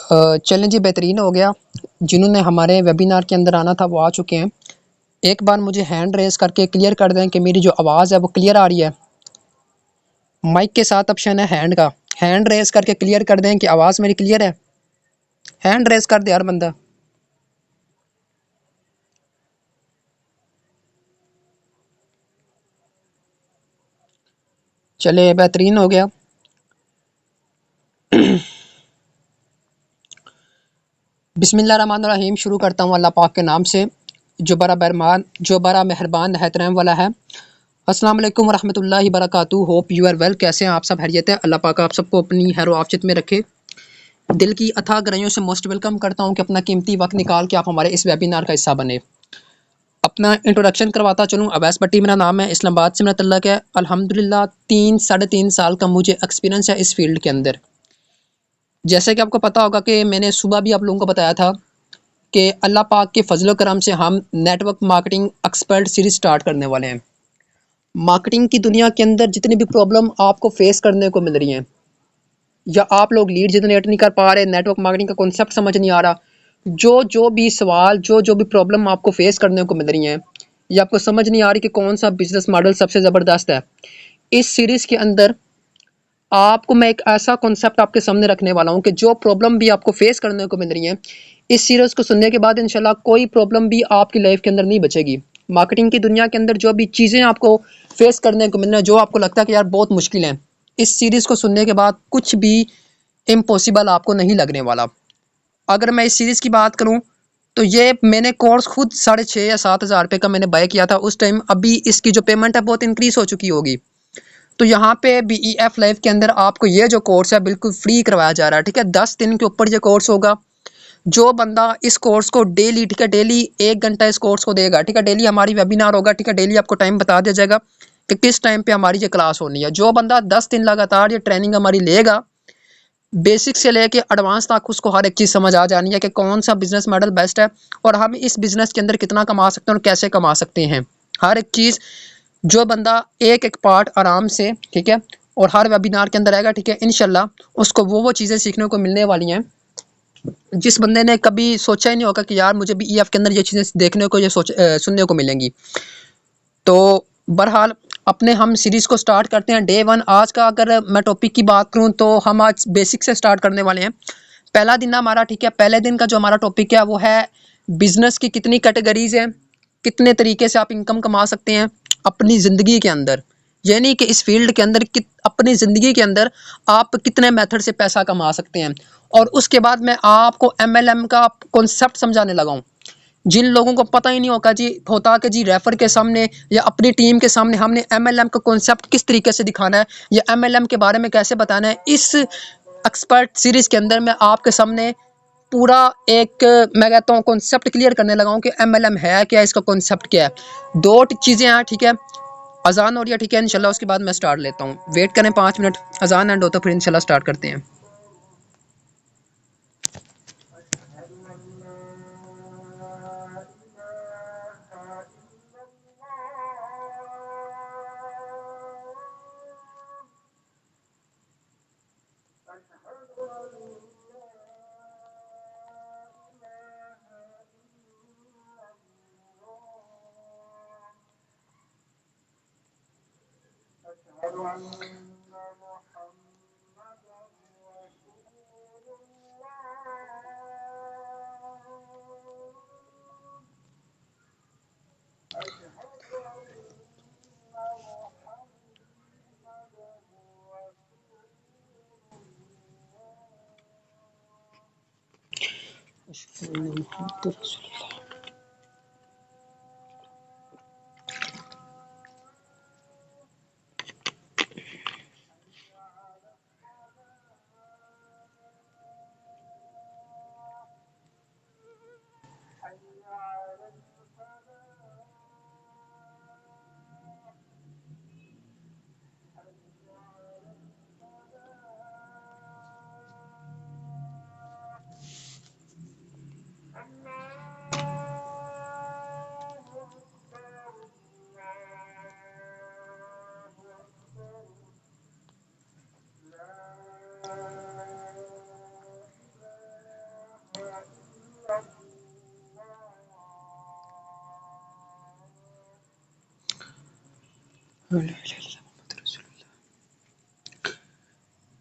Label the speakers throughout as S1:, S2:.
S1: चलें जी, बेहतरीन हो गया। जिन्होंने हमारे वेबिनार के अंदर आना था वो आ चुके हैं। एक बार मुझे हैंड रेस करके क्लियर कर दें कि मेरी जो आवाज़ है वो क्लियर आ रही है। माइक के साथ ऑप्शन है हैंड का, हैंड रेस करके क्लियर कर दें कि आवाज़ मेरी क्लियर है। हैंड रेस कर दे यार बंदा। चले, बेहतरीन हो गया। बिस्मिल्लाहिर्रहमानिर्रहीम। शुरू करता हूँ अल्लाह पाक के नाम से जो बड़ा मेहरबान नहायत रहम वाला है। अस्सलाम वालेकुम रहमतुल्लाहि बरकातहू। Hope you are well. कैसे हैं आप सब? खैरियत है? अल्लाह पाक आप सबको अपनी खैर आफियत में रखे। दिल की अथाह गहराइयों से मोस्ट वेलकम करता हूँ कि अपना कीमती वक्त निकाल के आप हमारे इस वेबिनार का हिस्सा बने। अपना इंट्रोडक्शन करवाता चलूँ। अवैस भट्टी मेरा नाम है, इस्लामाबाद से मेरा तल्लक है। अल्हम्दुलिल्लाह 3-3.5 साल का मुझे एक्सपीरियंस है इस फील्ड के अंदर। जैसे कि आपको पता होगा कि मैंने सुबह भी आप लोगों को बताया था कि अल्लाह पाक के फजल करम से हम network marketing expert series start करने वाले हैं। मार्केटिंग की दुनिया के अंदर जितनी भी प्रॉब्लम आपको फेस करने को मिल रही हैं, या आप लोग लीड जनरेट नहीं कर पा रहे, नेटवर्क मार्केटिंग का कॉन्सेप्ट समझ नहीं आ रहा, जो जो भी सवाल, जो जो भी प्रॉब्लम आपको फेस करने को मिल रही हैं, या आपको समझ नहीं आ रही कि कौन सा बिजनेस मॉडल सबसे ज़बरदस्त है, इस सीरीज़ के अंदर आपको मैं एक ऐसा कॉन्सेप्ट आपके सामने रखने वाला हूँ कि जो प्रॉब्लम भी आपको फेस करने को मिल रही है, इस सीरीज़ को सुनने के बाद इंशाल्लाह कोई प्रॉब्लम भी आपकी लाइफ के अंदर नहीं बचेगी। मार्केटिंग की दुनिया के अंदर जो भी चीज़ें आपको फेस करने को मिल रही है, जो आपको लगता है कि यार बहुत मुश्किल है, इस सीरीज़ को सुनने के बाद कुछ भी इम्पॉसिबल आपको नहीं लगने वाला। अगर मैं इस सीरीज़ की बात करूँ तो ये मैंने कोर्स खुद 6,500 या 7,000 रुपये का मैंने बाय किया था उस टाइम। अभी इसकी जो पेमेंट है बहुत इंक्रीज़ हो चुकी होगी। तो यहाँ पे BEF लाइव के अंदर आपको ये जो कोर्स है बिल्कुल फ्री करवाया जा रहा है। ठीक है, 10 दिन के ऊपर ये कोर्स होगा। जो बंदा इस कोर्स को डेली, ठीक है, डेली 1 घंटा इस कोर्स को देगा, ठीक है, डेली हमारी वेबिनार होगा, ठीक है, डेली आपको टाइम बता दिया जाएगा कि किस टाइम पे हमारी ये क्लास होनी है। जो बंदा 10 दिन लगातार ये ट्रेनिंग हमारी लेगा, बेसिक से लेके एडवांस तक उसको हर एक चीज़ समझ आ जानी है कि कौन सा बिजनेस मॉडल बेस्ट है और हम इस बिजनेस के अंदर कितना कमा सकते हैं और कैसे कमा सकते हैं। हर एक चीज़ जो बंदा एक एक पार्ट आराम से, ठीक है, और हर वेबिनार के अंदर आएगा, ठीक है, इंशाल्लाह उसको वो चीज़ें सीखने को मिलने वाली हैं जिस बंदे ने कभी सोचा ही नहीं होगा कि यार मुझे भी EF के अंदर ये चीज़ें देखने को, सुनने को मिलेंगी। तो बहरहाल अपने हम सीरीज़ को स्टार्ट करते हैं। डे 1 आज का अगर मैं टॉपिक की बात करूं तो हम आज बेसिक से स्टार्ट करने वाले हैं। पहला दिन हमारा, ठीक है, पहले दिन का जो हमारा टॉपिक है वो है बिजनेस की कितनी कैटेगरीज हैं, कितने तरीके से आप इनकम कमा सकते हैं अपनी ज़िंदगी के अंदर, यानी कि इस फील्ड के अंदर अपनी ज़िंदगी के अंदर आप कितने मेथड से पैसा कमा सकते हैं। और उसके बाद मैं आपको MLM का कॉन्सेप्ट समझाने लगा हूँ। जिन लोगों को पता ही नहीं होता कि जी रेफर के सामने या अपनी टीम के सामने हमने MLM का कॉन्सेप्ट किस तरीके से दिखाना है या MLM के बारे में कैसे बताना है, इस एक्सपर्ट सीरीज के अंदर मैं आपके सामने पूरा एक, मैं कहता हूँ, कॉन्सेप्ट क्लियर करने लगा हूँ कि MLM है क्या, इसका कॉन्सेप्ट क्या है। दो चीज़ें हैं, ठीक है, अजान हो रही है, ठीक है, इंशाल्लाह उसके बाद मैं स्टार्ट लेता हूँ। वेट करें 5 मिनट, अजान एंड होता फिर इंशाल्लाह स्टार्ट करते हैं।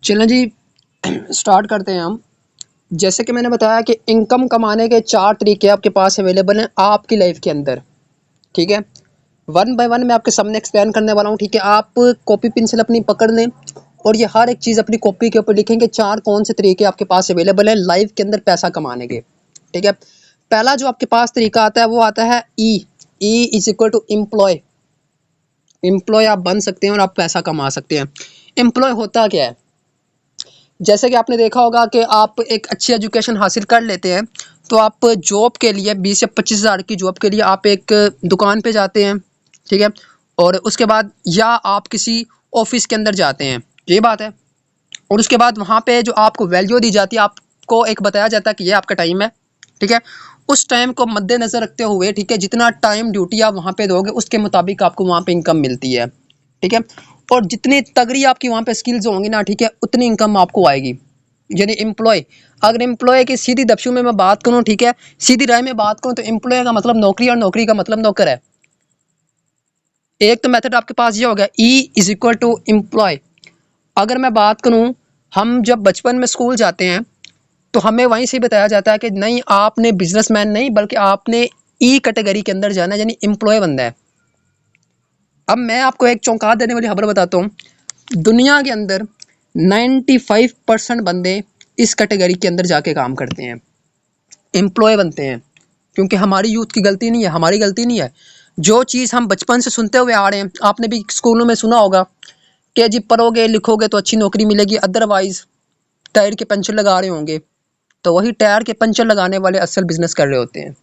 S1: चलें जी, स्टार्ट करते हैं हम। जैसे कि मैंने बताया कि इनकम कमाने के 4 तरीके आपके पास अवेलेबल हैं आपकी लाइफ के अंदर, ठीक है। वन बाय वन मैं आपके सामने एक्सप्लेन करने वाला हूँ, ठीक है। आप कॉपी पेंसिल अपनी पकड़ लें और ये हर एक चीज़ अपनी कॉपी के ऊपर लिखेंगे 4 कौन से तरीके आपके पास अवेलेबल है लाइफ के अंदर पैसा कमाने के, ठीक है। पहला जो आपके पास तरीका आता है वो आता है E is equal to employ. Employ आप बन सकते हैं और आप पैसा कमा सकते हैं। एम्प्लॉय होता क्या है? जैसे कि आपने देखा होगा कि आप एक अच्छी एजुकेशन हासिल कर लेते हैं तो आप जॉब के लिए 20 या 25 हज़ार की जॉब के लिए आप एक दुकान पे जाते हैं, ठीक है। और उसके बाद या आप किसी ऑफिस के अंदर जाते हैं, ये बात है। और उसके बाद वहाँ पे जो आपको वैल्यू दी जाती है, आपको एक बताया जाता है कि ये आपका टाइम है, ठीक है। उस टाइम को मद्देनज़र रखते हुए, ठीक है, जितना टाइम ड्यूटी आप वहाँ पे दोगे उसके मुताबिक आपको वहाँ पे इनकम मिलती है, ठीक है। और जितनी तगड़ी आपकी वहाँ पे स्किल्स होंगी ना, ठीक है, उतनी इनकम आपको आएगी। यानी एम्प्लॉय, अगर एम्प्लॉय की सीधी दफ्शु में मैं बात करूँ, ठीक है, सीधी राय में बात करूँ तो एम्प्लॉय का मतलब नौकरी और नौकरी का मतलब नौकर है। एक तो मेथड आपके पास ये हो गया E is equal to employ. अगर मैं बात करूँ, हम जब बचपन में स्कूल जाते हैं तो हमें वहीं से बताया जाता है कि नहीं, आपने बिजनेसमैन नहीं बल्कि आपने ई कैटेगरी के अंदर जाना है, यानी एम्प्लॉय बनना है। अब मैं आपको एक चौंका देने वाली खबर बताता हूँ। दुनिया के अंदर 95% बंदे इस कैटेगरी के अंदर जाके काम करते हैं, एम्प्लॉय बनते हैं। क्योंकि हमारी यूथ की गलती नहीं है, हमारी गलती नहीं है। जो चीज़ हम बचपन से सुनते हुए आ रहे हैं, आपने भी स्कूलों में सुना होगा कि जी पढ़ोगे लिखोगे तो अच्छी नौकरी मिलेगी, अदरवाइज टायर के पंचर लगा रहे होंगे। तो वही टायर के पंचर लगाने वाले असल बिजनेस कर रहे होते हैं,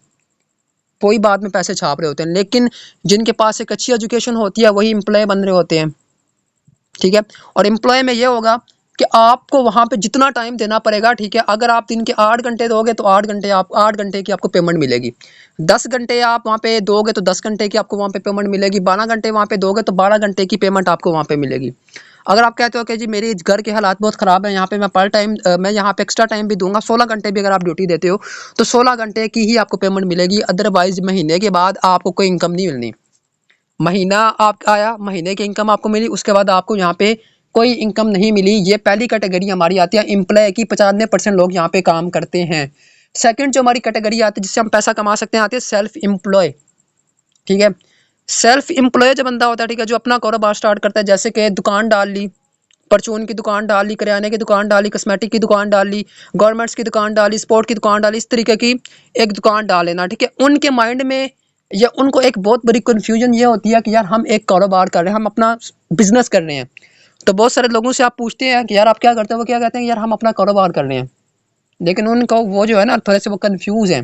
S1: वही बाद में पैसे छाप रहे होते हैं। लेकिन जिनके पास एक अच्छी एजुकेशन होती है वही एम्प्लॉय बन रहे होते हैं, ठीक है। और एम्प्लॉय में ये होगा कि आपको वहाँ पे जितना टाइम देना पड़ेगा, ठीक है। अगर आप दिन के 8 घंटे दोगे तो 8 घंटे की आपको पेमेंट मिलेगी। 10 घंटे आप वहाँ पे दोगे तो 10 घंटे की आपको वहाँ पे पेमेंट मिलेगी। 12 घंटे वहाँ पे दोगे तो 12 घंटे की पेमेंट आपको वहाँ पे मिलेगी। अगर आप कहते हो कि जी मेरी घर के हालात बहुत ख़राब है, यहाँ पे मैं पार्ट टाइम मैं यहाँ पे एक्स्ट्रा टाइम भी दूंगा, 16 घंटे भी अगर आप ड्यूटी देते हो तो 16 घंटे की ही आपको पेमेंट मिलेगी। अदरवाइज महीने के बाद आपको कोई इनकम नहीं मिलनी। महीना आप आया, महीने की इनकम आपको मिली, उसके बाद आपको यहाँ पे कोई इनकम नहीं मिली। ये पहली कैटेगरी हमारी आती है एम्प्लॉय की, 95% लोग यहाँ पे काम करते हैं। सेकंड जो हमारी कैटेगरी आती है जिससे हम पैसा कमा सकते हैं, आती है सेल्फ एम्प्लॉय, ठीक है। सेल्फ एम्प्लॉय जो बंदा होता है, ठीक है, जो अपना कारोबार स्टार्ट करता है, जैसे कि दुकान डाल ली, परचून की दुकान डाल ली, किराने की दुकान डाली, कॉस्मेटिक की दुकान डाली, गारमेंट्स की दुकान डाली, स्पोर्ट की दुकान डाली, इस तरीके की एक दुकान डाल लेना, ठीक है। उनके माइंड में या उनको एक बहुत बड़ी कन्फ्यूजन ये होती है कि यार हम एक कारोबार कर रहे हैं, हम अपना बिजनेस कर रहे हैं। तो बहुत सारे लोगों से आप पूछते हैं कि यार आप क्या करते हो, वो क्या कहते हैं यार हम अपना कारोबार कर रहे हैं। लेकिन उनको वो जो है ना, थोड़े से वो कन्फ्यूज है,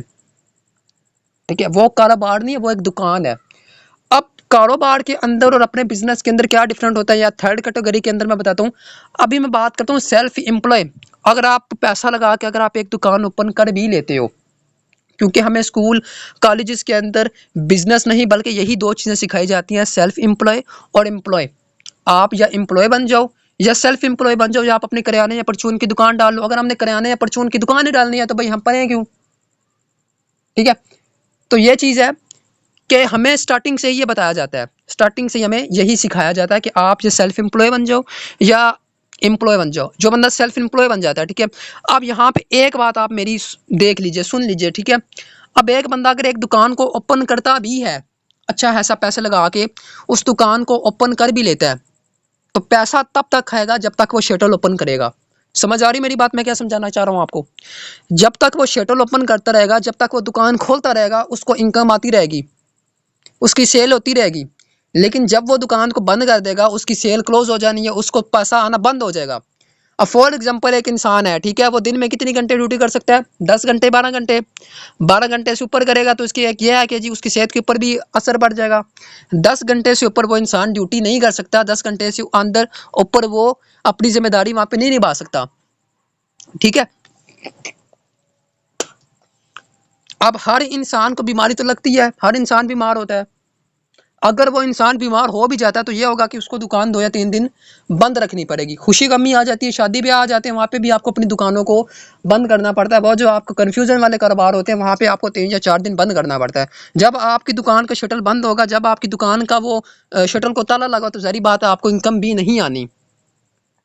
S1: ठीक है। वो कारोबार नहीं है, वो एक दुकान है। अब कारोबार के अंदर और अपने बिजनेस के अंदर क्या डिफरेंट होता है, या थर्ड कैटेगरी के अंदर मैं बताता हूँ। अभी मैं बात करता हूँ सेल्फ एम्प्लॉय। अगर आप पैसा लगा के अगर आप एक दुकान ओपन कर भी लेते हो, क्योंकि हमें स्कूल कॉलेजेस के अंदर बिजनेस नहीं बल्कि यही दो चीज़ें सिखाई जाती हैं, सेल्फ एम्प्लॉय और एम्प्लॉय। आप या एम्प्लॉय बन जाओ या सेल्फ एम्प्लॉय बन जाओ, या आप अपने करियाने या परचून की दुकान डाल लो। अगर हमने करियाने या परचून की दुकान ही डालनी है तो भाई हम पढ़े क्यों, ठीक है। तो ये चीज़ है कि हमें स्टार्टिंग से ही ये बताया जाता है, स्टार्टिंग से ही हमें यही सिखाया जाता है कि आप ये सेल्फ एम्प्लॉय बन जाओ या एम्प्लॉय बन जाओ। जो बंदा सेल्फ एम्प्लॉय बन जाता है, ठीक है। अब यहाँ पे एक बात आप मेरी देख लीजिए, सुन लीजिए, ठीक है। अब एक बंदा अगर एक दुकान को ओपन करता भी है, अच्छा ऐसा पैसे लगा के उस दुकान को ओपन कर भी लेता है, तो पैसा तब तक खाएगा जब तक वो शटल ओपन करेगा। समझ आ रही मेरी बात, मैं क्या समझाना चाह रहा हूँ आपको? जब तक वो शटल ओपन करता रहेगा, जब तक वो दुकान खोलता रहेगा, उसको इनकम आती रहेगी, उसकी सेल होती रहेगी। लेकिन जब वो दुकान को बंद कर देगा, उसकी सेल क्लोज हो जानी है, उसको पैसा आना बंद हो जाएगा। अब फॉर एग्जांपल एक इंसान है, ठीक है, वो दिन में कितनी घंटे ड्यूटी कर सकता है? 10 घंटे, 12 घंटे। 12 घंटे से ऊपर करेगा तो इसकी एक ये है कि जी उसकी सेहत के ऊपर भी असर पड़ जाएगा। 10 घंटे से ऊपर वो इंसान ड्यूटी नहीं कर सकता, 10 घंटे से अंदर ऊपर वो अपनी जिम्मेदारी वहां पे नहीं निभा सकता, ठीक है। अब हर इंसान को बीमारी तो लगती है, हर इंसान बीमार होता है। अगर वो इंसान बीमार हो भी जाता है तो ये होगा कि उसको दुकान 2 या 3 दिन बंद रखनी पड़ेगी। खुशी गमी आ जाती है, शादी ब्याह आ जाते हैं, वहाँ पे भी आपको अपनी दुकानों को बंद करना पड़ता है। बहुत जो आपको कन्फ्यूजन वाले कारोबार होते हैं वहाँ पे आपको 3 या 4 दिन बंद करना पड़ता है। जब आपकी दुकान का शटर बंद होगा, जब आपकी दुकान का वो शटर को ताला लगा, तो ज़ाहिर बात है आपको इनकम भी नहीं आनी।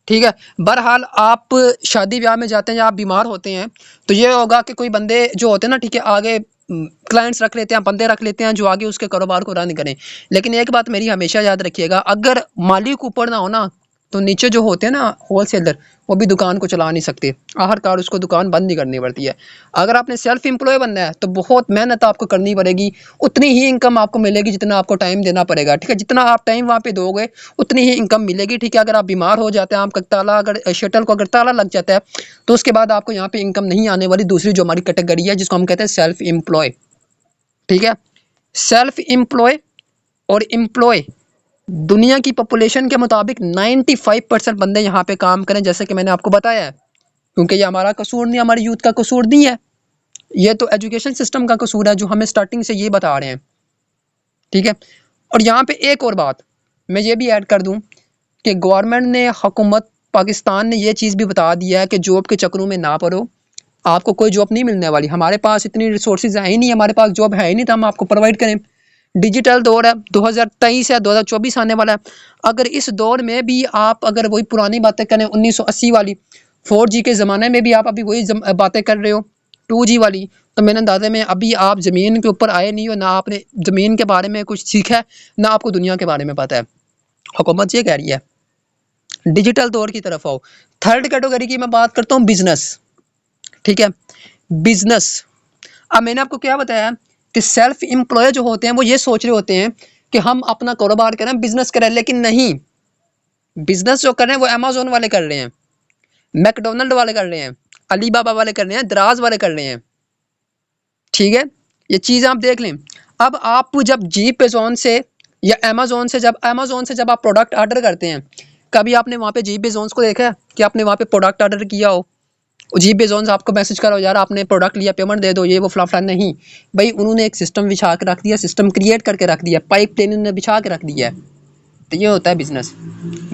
S1: ठीक है। बहरहाल आप शादी ब्याह में जाते हैं या आप बीमार होते हैं तो ये होगा कि कोई बंदे जो होते हैं ना, ठीक है, आगे क्लाइंट्स रख लेते हैं, बंदे रख लेते हैं जो आगे उसके कारोबार को रन करें। लेकिन एक बात मेरी हमेशा याद रखिएगा, अगर मालिक ऊपर ना हो ना तो नीचे जो होते हैं ना होलसेलर, वो भी दुकान को चला नहीं सकते, आखिरकार उसको दुकान बंद ही करनी पड़ती है। अगर आपने सेल्फ एम्प्लॉय बनना है तो बहुत मेहनत आपको करनी पड़ेगी, उतनी ही इनकम आपको मिलेगी जितना आपको टाइम देना पड़ेगा। ठीक है, जितना आप टाइम वहाँ पे दोगे उतनी ही इनकम मिलेगी। ठीक है, अगर आप बीमार हो जाते हैं, आपका ताला अगर शटल को अगर ताला लग जाता है तो उसके बाद आपको यहाँ पे इनकम नहीं आने वाली। दूसरी जो हमारी कैटेगरी है जिसको हम कहते हैं सेल्फ एम्प्लॉय। ठीक है, सेल्फ एम्प्लॉय और एम्प्लॉय, दुनिया की पॉपुलेशन के मुताबिक 95% बंदे यहाँ पे काम करें, जैसे कि मैंने आपको बताया है। क्योंकि ये हमारा कसूर नहीं, हमारी यूथ का कसूर नहीं है, ये तो एजुकेशन सिस्टम का कसूर है जो हमें स्टार्टिंग से ये बता रहे हैं। ठीक है, और यहाँ पे एक और बात मैं ये भी ऐड कर दूं कि गवर्नमेंट ने, हुकूमत पाकिस्तान ने ये चीज़ भी बता दिया है कि जॉब के चक्करों में ना पड़ो, आपको कोई जॉब नहीं मिलने वाली। हमारे पास इतनी रिसोर्सेज है ही नहीं, हमारे पास जॉब है ही नहीं तो हम आपको प्रोवाइड करें। डिजिटल दौर है, 2023 है, 2024 आने वाला है। अगर इस दौर में भी आप अगर वही पुरानी बातें करें 1980 वाली, 4G के ज़माने में भी आप अभी वही बातें कर रहे हो 2G वाली, तो मेरे अंदाजे में अभी आप ज़मीन के ऊपर आए नहीं हो, ना आपने ज़मीन के बारे में कुछ सीखा है, ना आपको दुनिया के बारे में पता है। हुकूमत ये कह रही है डिजिटल दौर की तरफ आओ। थर्ड कैटेगरी की मैं बात करता हूँ बिजनेस। ठीक है, बिजनेस। अब मैंने आपको क्या बताया कि सेल्फ एम्प्लॉय जो होते हैं वो ये सोच रहे होते हैं कि हम अपना कारोबार करें, बिजनेस करें, लेकिन नहीं, बिजनेस जो कर रहे हैं वो अमेजोन वाले कर रहे हैं, मैकडोनल्ड वाले कर रहे हैं, अली बाबा वाले कर रहे हैं, दराज वाले कर रहे हैं। ठीक है, ये चीज़ आप देख लें। अब आप जब जी पेजोन से या अमेजोन से, जब आप प्रोडक्ट ऑर्डर करते हैं, कभी आपने वहाँ पे जी पेजोन को देखा है कि आपने वहाँ पे प्रोडक्ट ऑर्डर किया हो, जी बेजोन आपको मैसेज करो यार आपने प्रोडक्ट लिया, पेमेंट दे दो, ये वो फला फला, नहीं भाई, उन्होंने एक सिस्टम बिछा के रख दिया, सिस्टम क्रिएट करके रख दिया, पाइप लाइन उन्होंने बिछा के रख दिया है। तो ये होता है बिजनेस।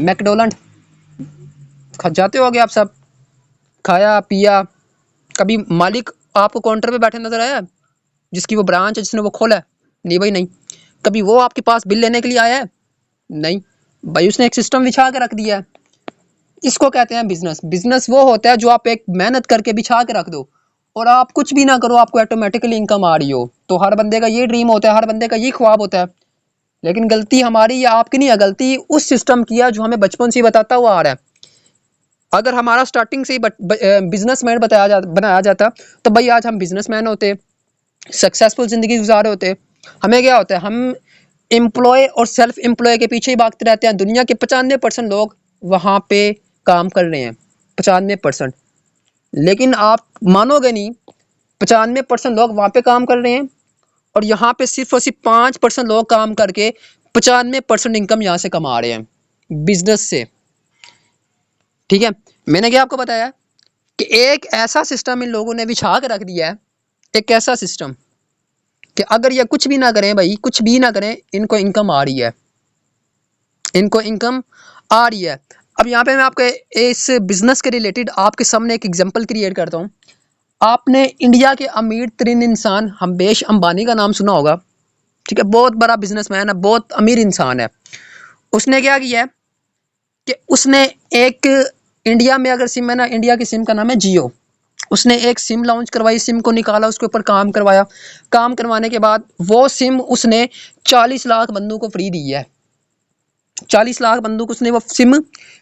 S1: मैकडोनल्ड खा जाते होगे आप सब, खाया पिया, कभी मालिक आपको काउंटर पे बैठे नजर आया जिसकी वो ब्रांच है, जिसने वो खोला है? नहीं भाई नहीं। कभी वो आपके पास बिल लेने के लिए आया है? नहीं भाई, उसने एक सिस्टम बिछा के रख दिया है। इसको कहते हैं बिजनेस। बिजनेस वो होता है जो आप एक मेहनत करके बिछा के रख दो और आप कुछ भी ना करो, आपको ऑटोमेटिकली इनकम आ रही हो। तो हर बंदे का ये ड्रीम होता है, हर बंदे का ये ख्वाब होता है। लेकिन गलती हमारी या आपकी नहीं है, गलती उस सिस्टम की है जो हमें बचपन से ही बताता हुआ आ रहा है। अगर हमारा स्टार्टिंग से ही बिजनेसमैन बनाया जाता तो भाई आज हम बिजनेसमैन होते, सक्सेसफुल जिंदगी गुजार होते। हमें क्या होता है, हम एम्प्लॉय और सेल्फ एम्प्लॉय के पीछे ही भागते रहते हैं। दुनिया के 95% लोग वहाँ पे काम कर रहे हैं, 95%। लेकिन आप मानोगे नहीं, 95% लोग वहाँ पे काम कर रहे हैं और यहाँ पे सिर्फ और सिर्फ 5% लोग काम करके 95% इनकम यहाँ से कमा रहे हैं बिजनेस से। ठीक है, मैंने क्या आपको बताया कि एक ऐसा सिस्टम इन लोगों ने बिछा के रख दिया है, एक ऐसा सिस्टम कि अगर ये कुछ भी ना करें भाई, कुछ भी ना करें, इनको इनकम आ रही है, इनको इनकम आ रही है। अब यहाँ पे मैं आपके इस बिजनेस के रिलेटेड आपके सामने एक एग्जांपल क्रिएट करता हूँ। आपने इंडिया के अमीर तरीन इंसान मुकेश अंबानी का नाम सुना होगा। ठीक है, बहुत बड़ा बिजनेसमैन है, बहुत अमीर इंसान है। उसने क्या किया है कि उसने एक इंडिया में अगर सिम है ना, इंडिया की सिम का नाम है जियो। उसने एक सिम लॉन्च करवाई, सिम को निकाला, उसके ऊपर काम करवाया। काम करवाने के बाद वो सिम उसने 40 लाख बंदों को फ्री दी है। 40 लाख बंदों को उसने वो सिम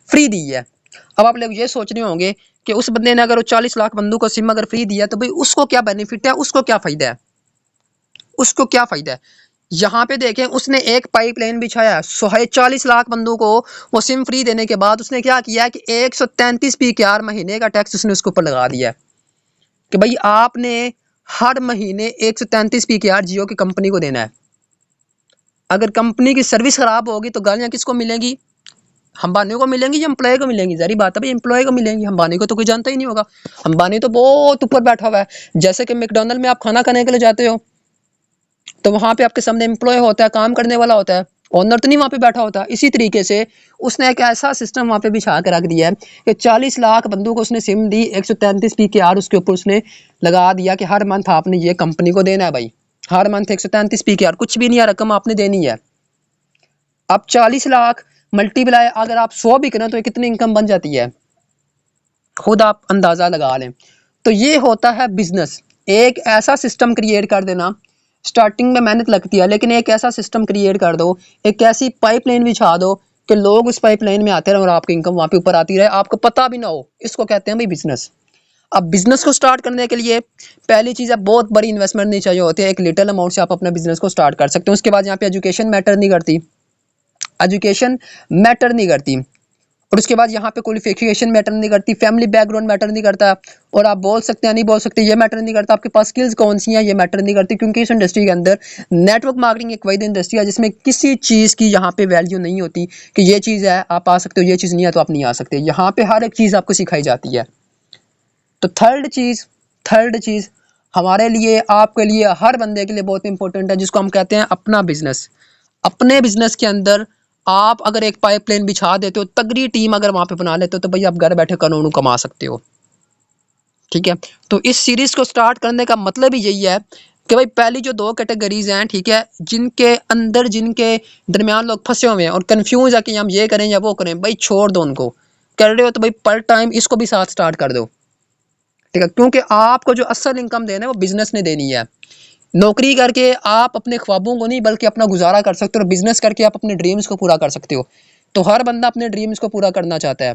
S1: फ्री दी है। अब आप लोग ये सोच रहे होंगे कि उस बंदे ने अगर वो 40 लाख बंदों को सिम अगर फ्री दिया तो भाई उसको क्या बेनिफिट है, उसको क्या फायदा है, उसको क्या फायदा है। यहाँ पे देखें, उसने एक पाइपलाइन बिछाया, 140 लाख बंदों को वो सिम फ्री देने के बाद उसने क्या किया है कि 133 PKR महीने का टैक्स उसने उसके ऊपर लगा दिया है कि भाई आपने हर महीने 133 PKR जियो की कंपनी को देना है। अगर कंपनी की सर्विस खराब होगी तो गालियाँ किसको मिलेंगी? अंबानी को मिलेंगी या एम्प्लॉय को मिलेंगी? जरी बात है भाई, एम्प्लॉय को मिलेंगी। अंबानी को तो कोई जानता ही नहीं होगा, अंबानी तो बहुत ऊपर बैठा हुआ है। जैसे कि मैकडोनल्ड में आप खाना खाने के लिए जाते हो, तो वहाँ पे आपके सामने एम्प्लॉय होता है, काम करने वाला होता है, ओनर तो नहीं वहाँ पे बैठा होता। इसी तरीके से उसने एक ऐसा सिस्टम वहाँ पे बिछा के रख दिया है कि 40 लाख बंदों को उसने सिम दी, 133 PKR उसके ऊपर उसने लगा दिया कि हर मंथ आपने ये कंपनी को देना है भाई, हर मंथ 133 PKR, कुछ भी नहीं है, रकम आपने देनी है। अब 40 लाख मल्टीप्लाई अगर आप 100 भी करें तो कितनी इनकम बन जाती है, खुद आप अंदाजा लगा लें। तो ये होता है बिजनेस। एक ऐसा सिस्टम क्रिएट कर देना, स्टार्टिंग में मेहनत लगती है, लेकिन एक ऐसा सिस्टम क्रिएट कर दो, एक ऐसी पाइपलाइन बिछा दो कि लोग उस पाइपलाइन में आते रहे और आपकी इनकम वहां पे ऊपर आती रहे, आपको पता भी ना हो। इसको कहते हैं भाई बिजनेस। अब बिजनेस को स्टार्ट करने के लिए पहली चीज है, बहुत बड़ी इन्वेस्टमेंट नहीं चाहिए होती है, एक लिटिल अमाउंट से आप अपने बिजनेस को स्टार्ट कर सकते हो। उसके बाद यहाँ पे एजुकेशन मैटर नहीं करती, एजुकेशन मैटर नहीं करती। और उसके बाद यहाँ पे क्वालिफिकेशन मैटर नहीं करती, फैमिली बैकग्राउंड मैटर नहीं करता, और आप बोल सकते हैं नहीं बोल सकते ये मैटर नहीं करता, आपके पास स्किल्स कौन सी हैं ये मैटर नहीं करती। क्योंकि इस इंडस्ट्री के अंदर नेटवर्क मार्केटिंग एक वही इंडस्ट्री है जिसमें किसी चीज़ की यहाँ पे वैल्यू नहीं होती कि ये चीज़ है आप आ सकते हो, ये चीज़ नहीं है तो आप नहीं आ सकते। यहाँ पे हर एक चीज़ आपको सिखाई जाती है। तो थर्ड चीज़ हमारे लिए, आपके लिए, हर बंदे के लिए बहुत इंपॉर्टेंट है, जिसको हम कहते हैं अपना बिजनेस। अपने बिजनेस के अंदर आप अगर एक पाइपलाइन बिछा देते हो, तगड़ी टीम अगर वहां पे बना लेते हो, तो भाई आप घर बैठे करोड़ों कमा सकते हो। ठीक है, तो इस सीरीज को स्टार्ट करने का मतलब ही यही है कि भाई पहली जो दो कैटेगरीज हैं, ठीक है, जिनके अंदर जिनके दरमियान लोग फंसे हुए हैं और कंफ्यूज है कि हम ये करें या वो करें, भाई छोड़ दो उनको। कर रहे हो तो भाई पर टाइम इसको भी साथ स्टार्ट कर दो। ठीक है, क्योंकि आपको जो असल इनकम देना है वो बिजनेस ने देनी है। नौकरी करके आप अपने ख्वाबों को नहीं बल्कि अपना गुजारा कर सकते हो, और बिजनेस करके आप अपने ड्रीम्स को पूरा कर सकते हो। तो हर बंदा अपने ड्रीम्स को पूरा करना चाहता है।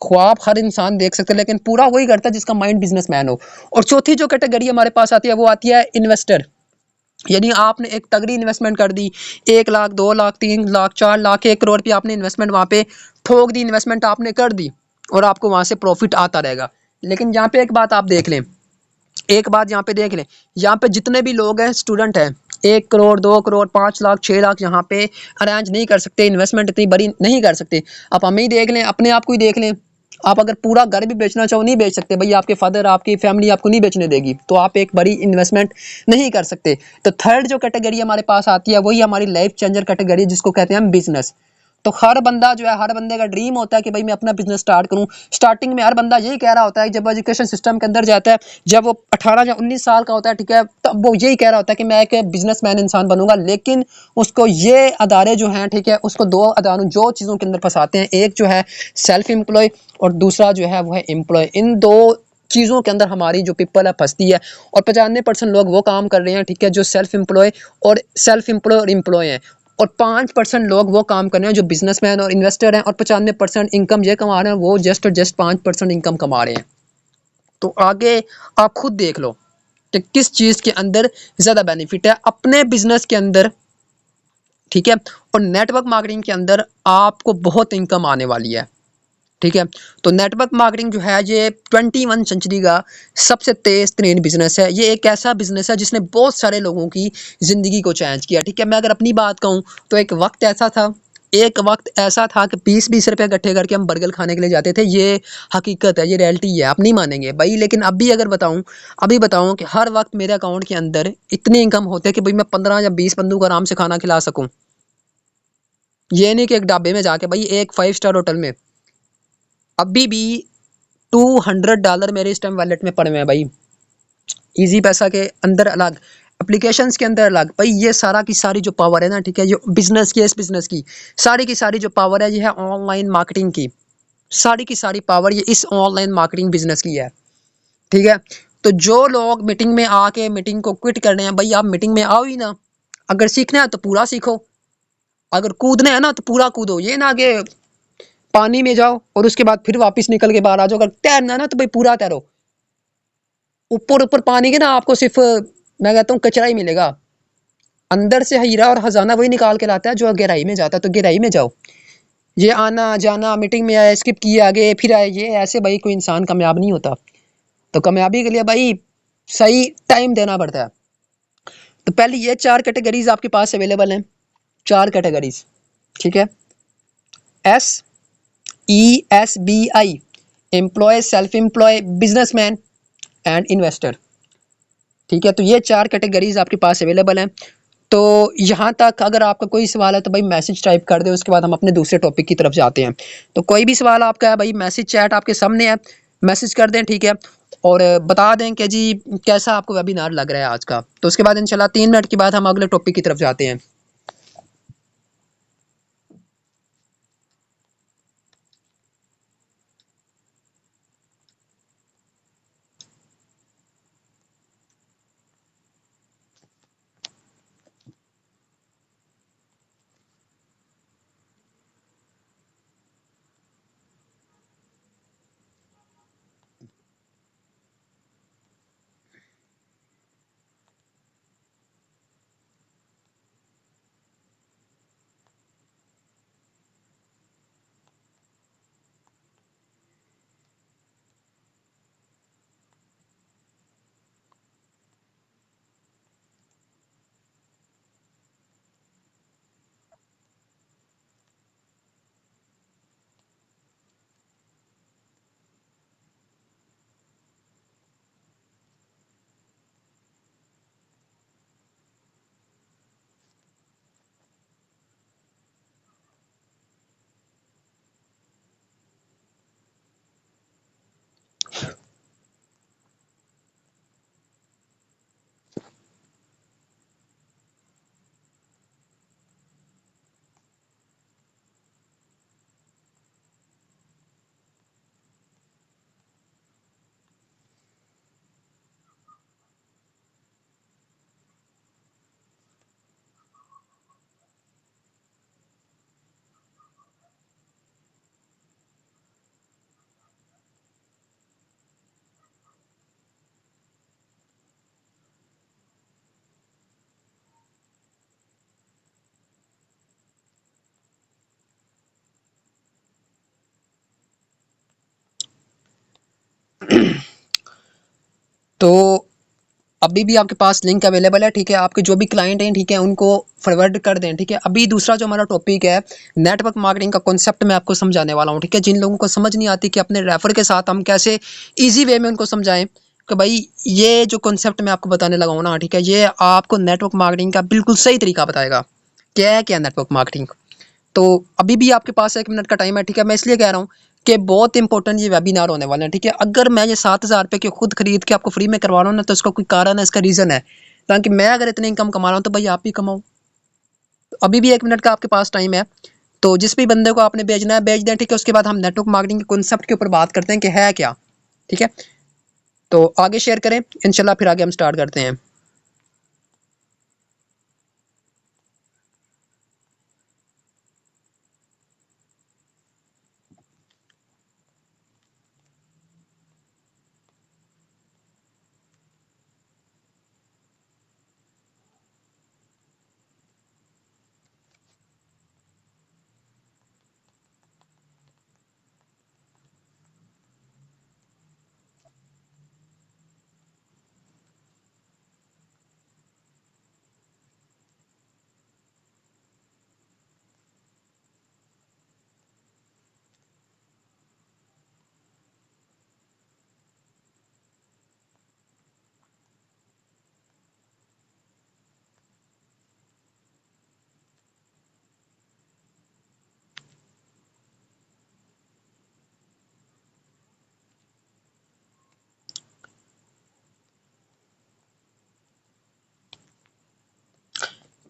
S1: ख्वाब हर इंसान देख सकता है, लेकिन पूरा वही करता है जिसका माइंड बिजनेसमैन हो। और चौथी जो कैटेगरी हमारे पास आती है वो आती है इन्वेस्टर। यानी आपने एक तगड़ी इन्वेस्टमेंट कर दी, 1 लाख, 2 लाख, 3 लाख, 4 लाख, 1 करोड़ की आपने इन्वेस्टमेंट वहां पे ठोक दी, इन्वेस्टमेंट आपने कर दी, और आपको वहां से प्रॉफिट आता रहेगा। लेकिन यहाँ पे एक बात आप देख लें, एक बात यहाँ पे देख लें, यहाँ पे जितने भी लोग हैं स्टूडेंट हैं, 1 करोड़, 2 करोड़, 5 लाख, 6 लाख यहाँ पे अरेंज नहीं कर सकते, इन्वेस्टमेंट इतनी बड़ी नहीं कर सकते। आप हमें ही देख लें, अपने आप को ही देख लें। आप अगर पूरा घर भी बेचना चाहो नहीं बेच सकते भाई, आपके फादर, आपकी फैमिली आपको नहीं बेचने देगी, तो आप एक बड़ी इन्वेस्टमेंट नहीं कर सकते। तो थर्ड जो कैटेगरी हमारे पास आती है वही हमारी लाइफ चेंजर कैटेगरी, जिसको कहते हैं हम बिजनेस। तो हर बंदा जो है, हर बंदे का ड्रीम होता है कि भाई मैं अपना बिजनेस स्टार्ट करूं। स्टार्टिंग में हर बंदा यही कह रहा होता है, जब एजुकेशन सिस्टम के अंदर जाता है, जब वो 18 या 19 साल का होता है, ठीक है, तब वो यही कह रहा होता है कि मैं एक बिजनेसमैन इंसान बनूंगा। लेकिन उसको ये अदारे जो हैं, ठीक है, उसको दो अदारों जो चीज़ों के अंदर फंसाते हैं, एक जो है सेल्फ एम्प्लॉय और दूसरा जो है वो है एम्प्लॉय। इन दो चीज़ों के अंदर हमारी जो पीपल है फंसती है, और 95% लोग वो काम कर रहे हैं, ठीक है, जो सेल्फ एम्प्लॉय और एम्प्लॉय हैं। और 5% लोग वो काम कर रहे हैं जो बिजनेसमैन और इन्वेस्टर हैं, और 95% इनकम ये कमा रहे हैं, वो जस्ट और जस्ट 5% इनकम कमा रहे हैं। तो आगे आप खुद देख लो कि किस चीज़ के अंदर ज़्यादा बेनिफिट है, अपने बिजनेस के अंदर, ठीक है, और नेटवर्क मार्केटिंग के अंदर आपको बहुत इनकम आने वाली है। ठीक है, तो नेटवर्क मार्केटिंग जो है ये 21 सेंचुरी का सबसे तेज तरीन बिजनेस है। ये एक ऐसा बिजनेस है जिसने बहुत सारे लोगों की ज़िंदगी को चेंज किया। ठीक है, मैं अगर अपनी बात कहूँ तो एक वक्त ऐसा था कि 20-20 रुपये इकट्ठे करके हम बर्गर खाने के लिए जाते थे। ये हकीकत है, ये रियलिटी है, आप नहीं मानेंगे भाई। लेकिन अभी अगर बताऊं, अभी बताऊं कि हर वक्त मेरे अकाउंट के अंदर इतनी इनकम होती है कि भाई मैं 15 या 20 बंदों को आराम से खाना खिला सकूं। ये नहीं कि एक ढाबे में जाके, भाई एक 5 स्टार होटल में अभी भी $200 मेरे इस टाइम वॉलेट में पड़े हुए हैं भाई। इजी पैसा के अंदर अलग, एप्लीकेशंस के अंदर अलग, भाई ये सारा की सारी जो पावर है ना, ठीक है, जो बिजनेस की, इस बिजनेस की सारी की सारी जो पावर है, ये है ऑनलाइन मार्केटिंग की। सारी की सारी पावर ये इस ऑनलाइन मार्केटिंग बिजनेस की है। ठीक है, तो जो लोग मीटिंग में आके मीटिंग को क्विट कर रहे हैं, भाई आप मीटिंग में आओ ही ना। अगर सीखना है तो पूरा सीखो, अगर कूदना है ना तो पूरा कूदो। ये ना कि पानी में जाओ और उसके बाद फिर वापस निकल के बाहर आ जाओ। अगर तैरना है ना तो भाई पूरा तैरो। ऊपर ऊपर पानी के ना आपको सिर्फ, मैं कहता हूँ, कचरा ही मिलेगा। अंदर से हीरा और खजाना वही निकाल के लाता है जो गहराई में जाता है। तो गहराई में जाओ। ये आना जाना, मीटिंग में आए, स्किप किए, आगे फिर आए, ये ऐसे भाई कोई इंसान कामयाब नहीं होता। तो कामयाबी के लिए भाई सही टाइम देना पड़ता है। तो पहले ये 4 कैटेगरीज आपके पास अवेलेबल हैं, 4 कैटेगरीज। ठीक है, SESBI, employ, self employ, businessman and investor. ठीक है, तो ये 4 कैटेगरीज आपके पास अवेलेबल हैं। तो यहाँ तक अगर आपका कोई सवाल है तो भाई मैसेज टाइप कर दे, उसके बाद हम अपने दूसरे टॉपिक की तरफ जाते हैं। तो कोई भी सवाल आपका है भाई, मैसेज चैट आपके सामने है, मैसेज कर दें, ठीक है। और बता दें कि जी कैसा आपको वेबिनार लग रहा है आज का। तो उसके बाद इंशाल्लाह 3 मिनट के बाद हम अगले टॉपिक की तरफ जाते हैं। तो अभी भी आपके पास लिंक अवेलेबल है, ठीक है। आपके जो भी क्लाइंट हैं, ठीक है, उनको फॉरवर्ड कर दें, ठीक है। अभी दूसरा जो हमारा टॉपिक है, नेटवर्क मार्केटिंग का कॉन्सेप्ट मैं आपको समझाने वाला हूँ, ठीक है। जिन लोगों को समझ नहीं आती कि अपने रेफर के साथ हम कैसे इजी वे में उनको समझाएं कि भाई ये जो कॉन्सेप्ट मैं आपको बताने लगा हूँ ना, ठीक है, ये आपको नेटवर्क मार्केटिंग का बिल्कुल सही तरीका बताएगा क्या है क्या नेटवर्क मार्केटिंग। तो अभी भी आपके पास 1 मिनट का टाइम है, ठीक है। मैं इसलिए कह रहा हूँ कि बहुत इंपॉर्टेंट ये वेबिनार होने वाले हैं, ठीक है। अगर मैं ये 7,000 रुपये की खुद खरीद के आपको फ्री में करवा रहा हूँ ना, तो इसका कोई कारण है, इसका रीज़न है, ताकि मैं अगर इतने इनकम कमा रहा हूँ तो भाई आप भी कमाओ। तो अभी भी 1 मिनट का आपके पास टाइम है, तो जिस भी बंदे को आपने भेजना है भेज दें, ठीक है। उसके बाद हम नेटवर्क मार्केटिंग के कॉन्सेप्ट के ऊपर बात करते हैं कि है क्या, ठीक है। तो आगे शेयर करें इंशाल्लाह, फिर आगे हम स्टार्ट करते हैं।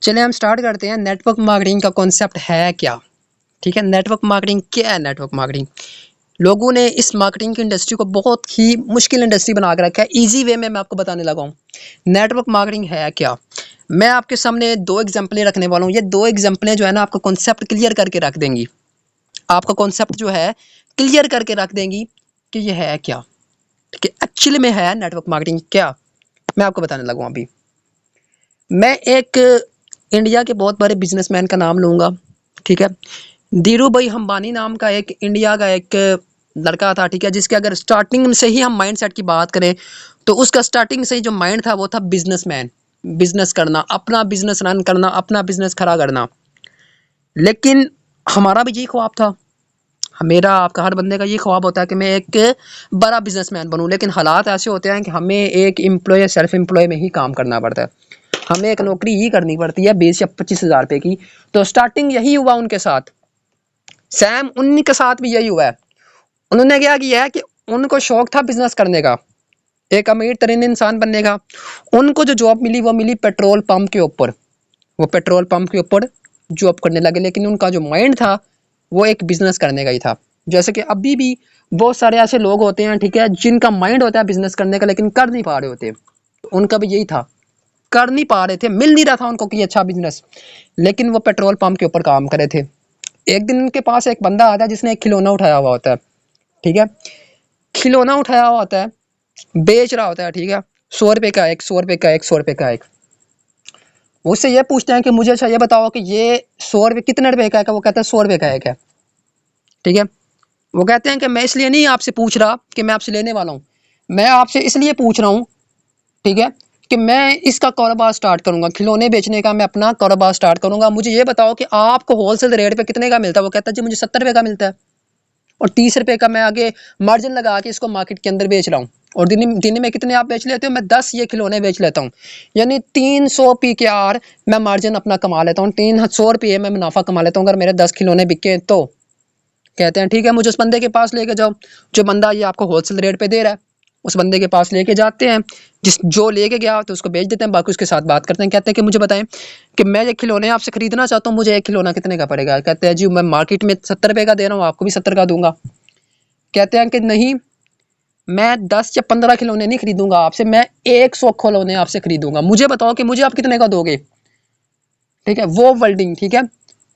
S1: चलिए हम स्टार्ट करते हैं। नेटवर्क मार्केटिंग का कॉन्सेप्ट है क्या, ठीक है। नेटवर्क मार्केटिंग क्या है? नेटवर्क मार्केटिंग, लोगों ने इस मार्केटिंग की इंडस्ट्री को बहुत ही मुश्किल इंडस्ट्री बना के रखा है। इजी वे में मैं आपको बताने लगा हूँ नेटवर्क मार्केटिंग है क्या। मैं आपके सामने 2 एग्जाम्पलें रखने वाला हूँ। ये 2 एग्जाम्पलें जो है ना, आपका कॉन्सेप्ट क्लियर करके रख देंगी, आपका कॉन्सेप्ट जो है क्लियर करके रख देंगी कि ये है क्या, ठीक है। एक्चुअली में है नेटवर्क मार्केटिंग क्या, मैं आपको बताने लगा हूँ अभी। मैं एक इंडिया के बहुत बड़े बिजनेसमैन का नाम लूँगा, ठीक है। धीरू भाई अंबानी नाम का एक इंडिया का एक लड़का था, ठीक है, जिसके अगर स्टार्टिंग से ही हम माइंडसेट की बात करें तो उसका स्टार्टिंग से ही जो माइंड था वो था बिजनेसमैन, बिजनेस करना, अपना बिजनेस रन करना, अपना बिजनेस खड़ा करना। लेकिन हमारा भी यही ख्वाब था, मेरा आपका हर बंदे का ये ख्वाब होता है कि मैं एक बड़ा बिजनेसमैन बनूं। लेकिन हालात ऐसे होते हैं कि हमें एक एम्प्लॉय सेल्फ एम्प्लॉय में ही काम करना पड़ता है। हमें एक नौकरी ही करनी पड़ती है 20 या 25 हज़ार रुपये की। तो स्टार्टिंग यही हुआ उनके साथ, सेम उन्हीं के साथ भी यही हुआ है। उन्होंने क्या किया है कि उनको शौक था बिजनेस करने का, एक अमीर तरीन इंसान बनने का। उनको जो जॉब मिली वो मिली पेट्रोल पंप के ऊपर, वो पेट्रोल पंप के ऊपर जॉब करने लगे। लेकिन उनका जो माइंड था वो एक बिजनेस करने का ही था। जैसे कि अभी भी बहुत सारे ऐसे लोग होते हैं, ठीक है, जिनका माइंड होता है बिजनेस करने का लेकिन कर नहीं पा रहे होते। तो उनका भी यही था, कर नहीं पा रहे थे, मिल नहीं रहा था उनको कि अच्छा बिजनेस, लेकिन वो पेट्रोल पंप के ऊपर काम कर रहे थे। एक दिन उनके पास एक बंदा आता है जिसने एक खिलौना उठाया हुआ होता है, ठीक है, खिलौना उठाया हुआ होता है, बेच रहा होता है, ठीक है, 100 रुपए का एक, 100 रुपए का एक, 100 रुपए का एक। उससे ये पूछते हैं कि मुझे अच्छा ये बताओ कि ये 100 रुपए कितने रुपए का है? वो कहता है 100 रुपए का एक है, ठीक है। वो कहते हैं कि मैं इसलिए नहीं आपसे पूछ रहा कि मैं आपसे लेने वाला हूँ, मैं आपसे इसलिए पूछ रहा हूँ, ठीक है, कि मैं इसका कारोबार स्टार्ट करूंगा, खिलौने बेचने का मैं अपना कारोबार स्टार्ट करूंगा। मुझे ये बताओ कि आपको होलसेल रेट पे कितने का मिलता है? वो कहता है जी मुझे 70 रुपए का मिलता है, और 30 रुपए का मैं आगे मार्जिन लगा के इसको मार्केट के अंदर बेच रहा हूँ। और दिन में कितने आप बेच लेते हो? मैं 10 ये खिलौने बेच लेता हूँ, यानी 300 PKR मैं मार्जिन अपना कमा लेता हूँ, 300 रुपये मैं मुनाफा कमा लेता हूँ अगर मेरे 10 खिलौने बिके तो। कहते हैं ठीक है, मुझे उस बंदे के पास लेके जाओ जो बंदा ये आपको होलसेल रेट पे दे रहा है। उस बंदे के पास लेके जाते हैं, जो लेके गया तो उसको बेच देते हैं, बाकी उसके साथ बात करते हैं। कहते हैं कि मुझे बताएं कि मैं ये खिलौने आपसे खरीदना चाहता हूँ, मुझे एक खिलौना कितने का पड़ेगा? कहते हैं जी मैं मार्केट में 70 रुपए का दे रहा हूँ, आपको भी 70 का दूंगा। कहते हैं कि नहीं, मैं 10 या 15 खिलौने नहीं खरीदूंगा आपसे, मैं 100 खिलौने आपसे खरीदूंगा। मुझे बताओ कि मुझे आप कितने का दोगे? ठीक है, वो वर्डिंग, ठीक है,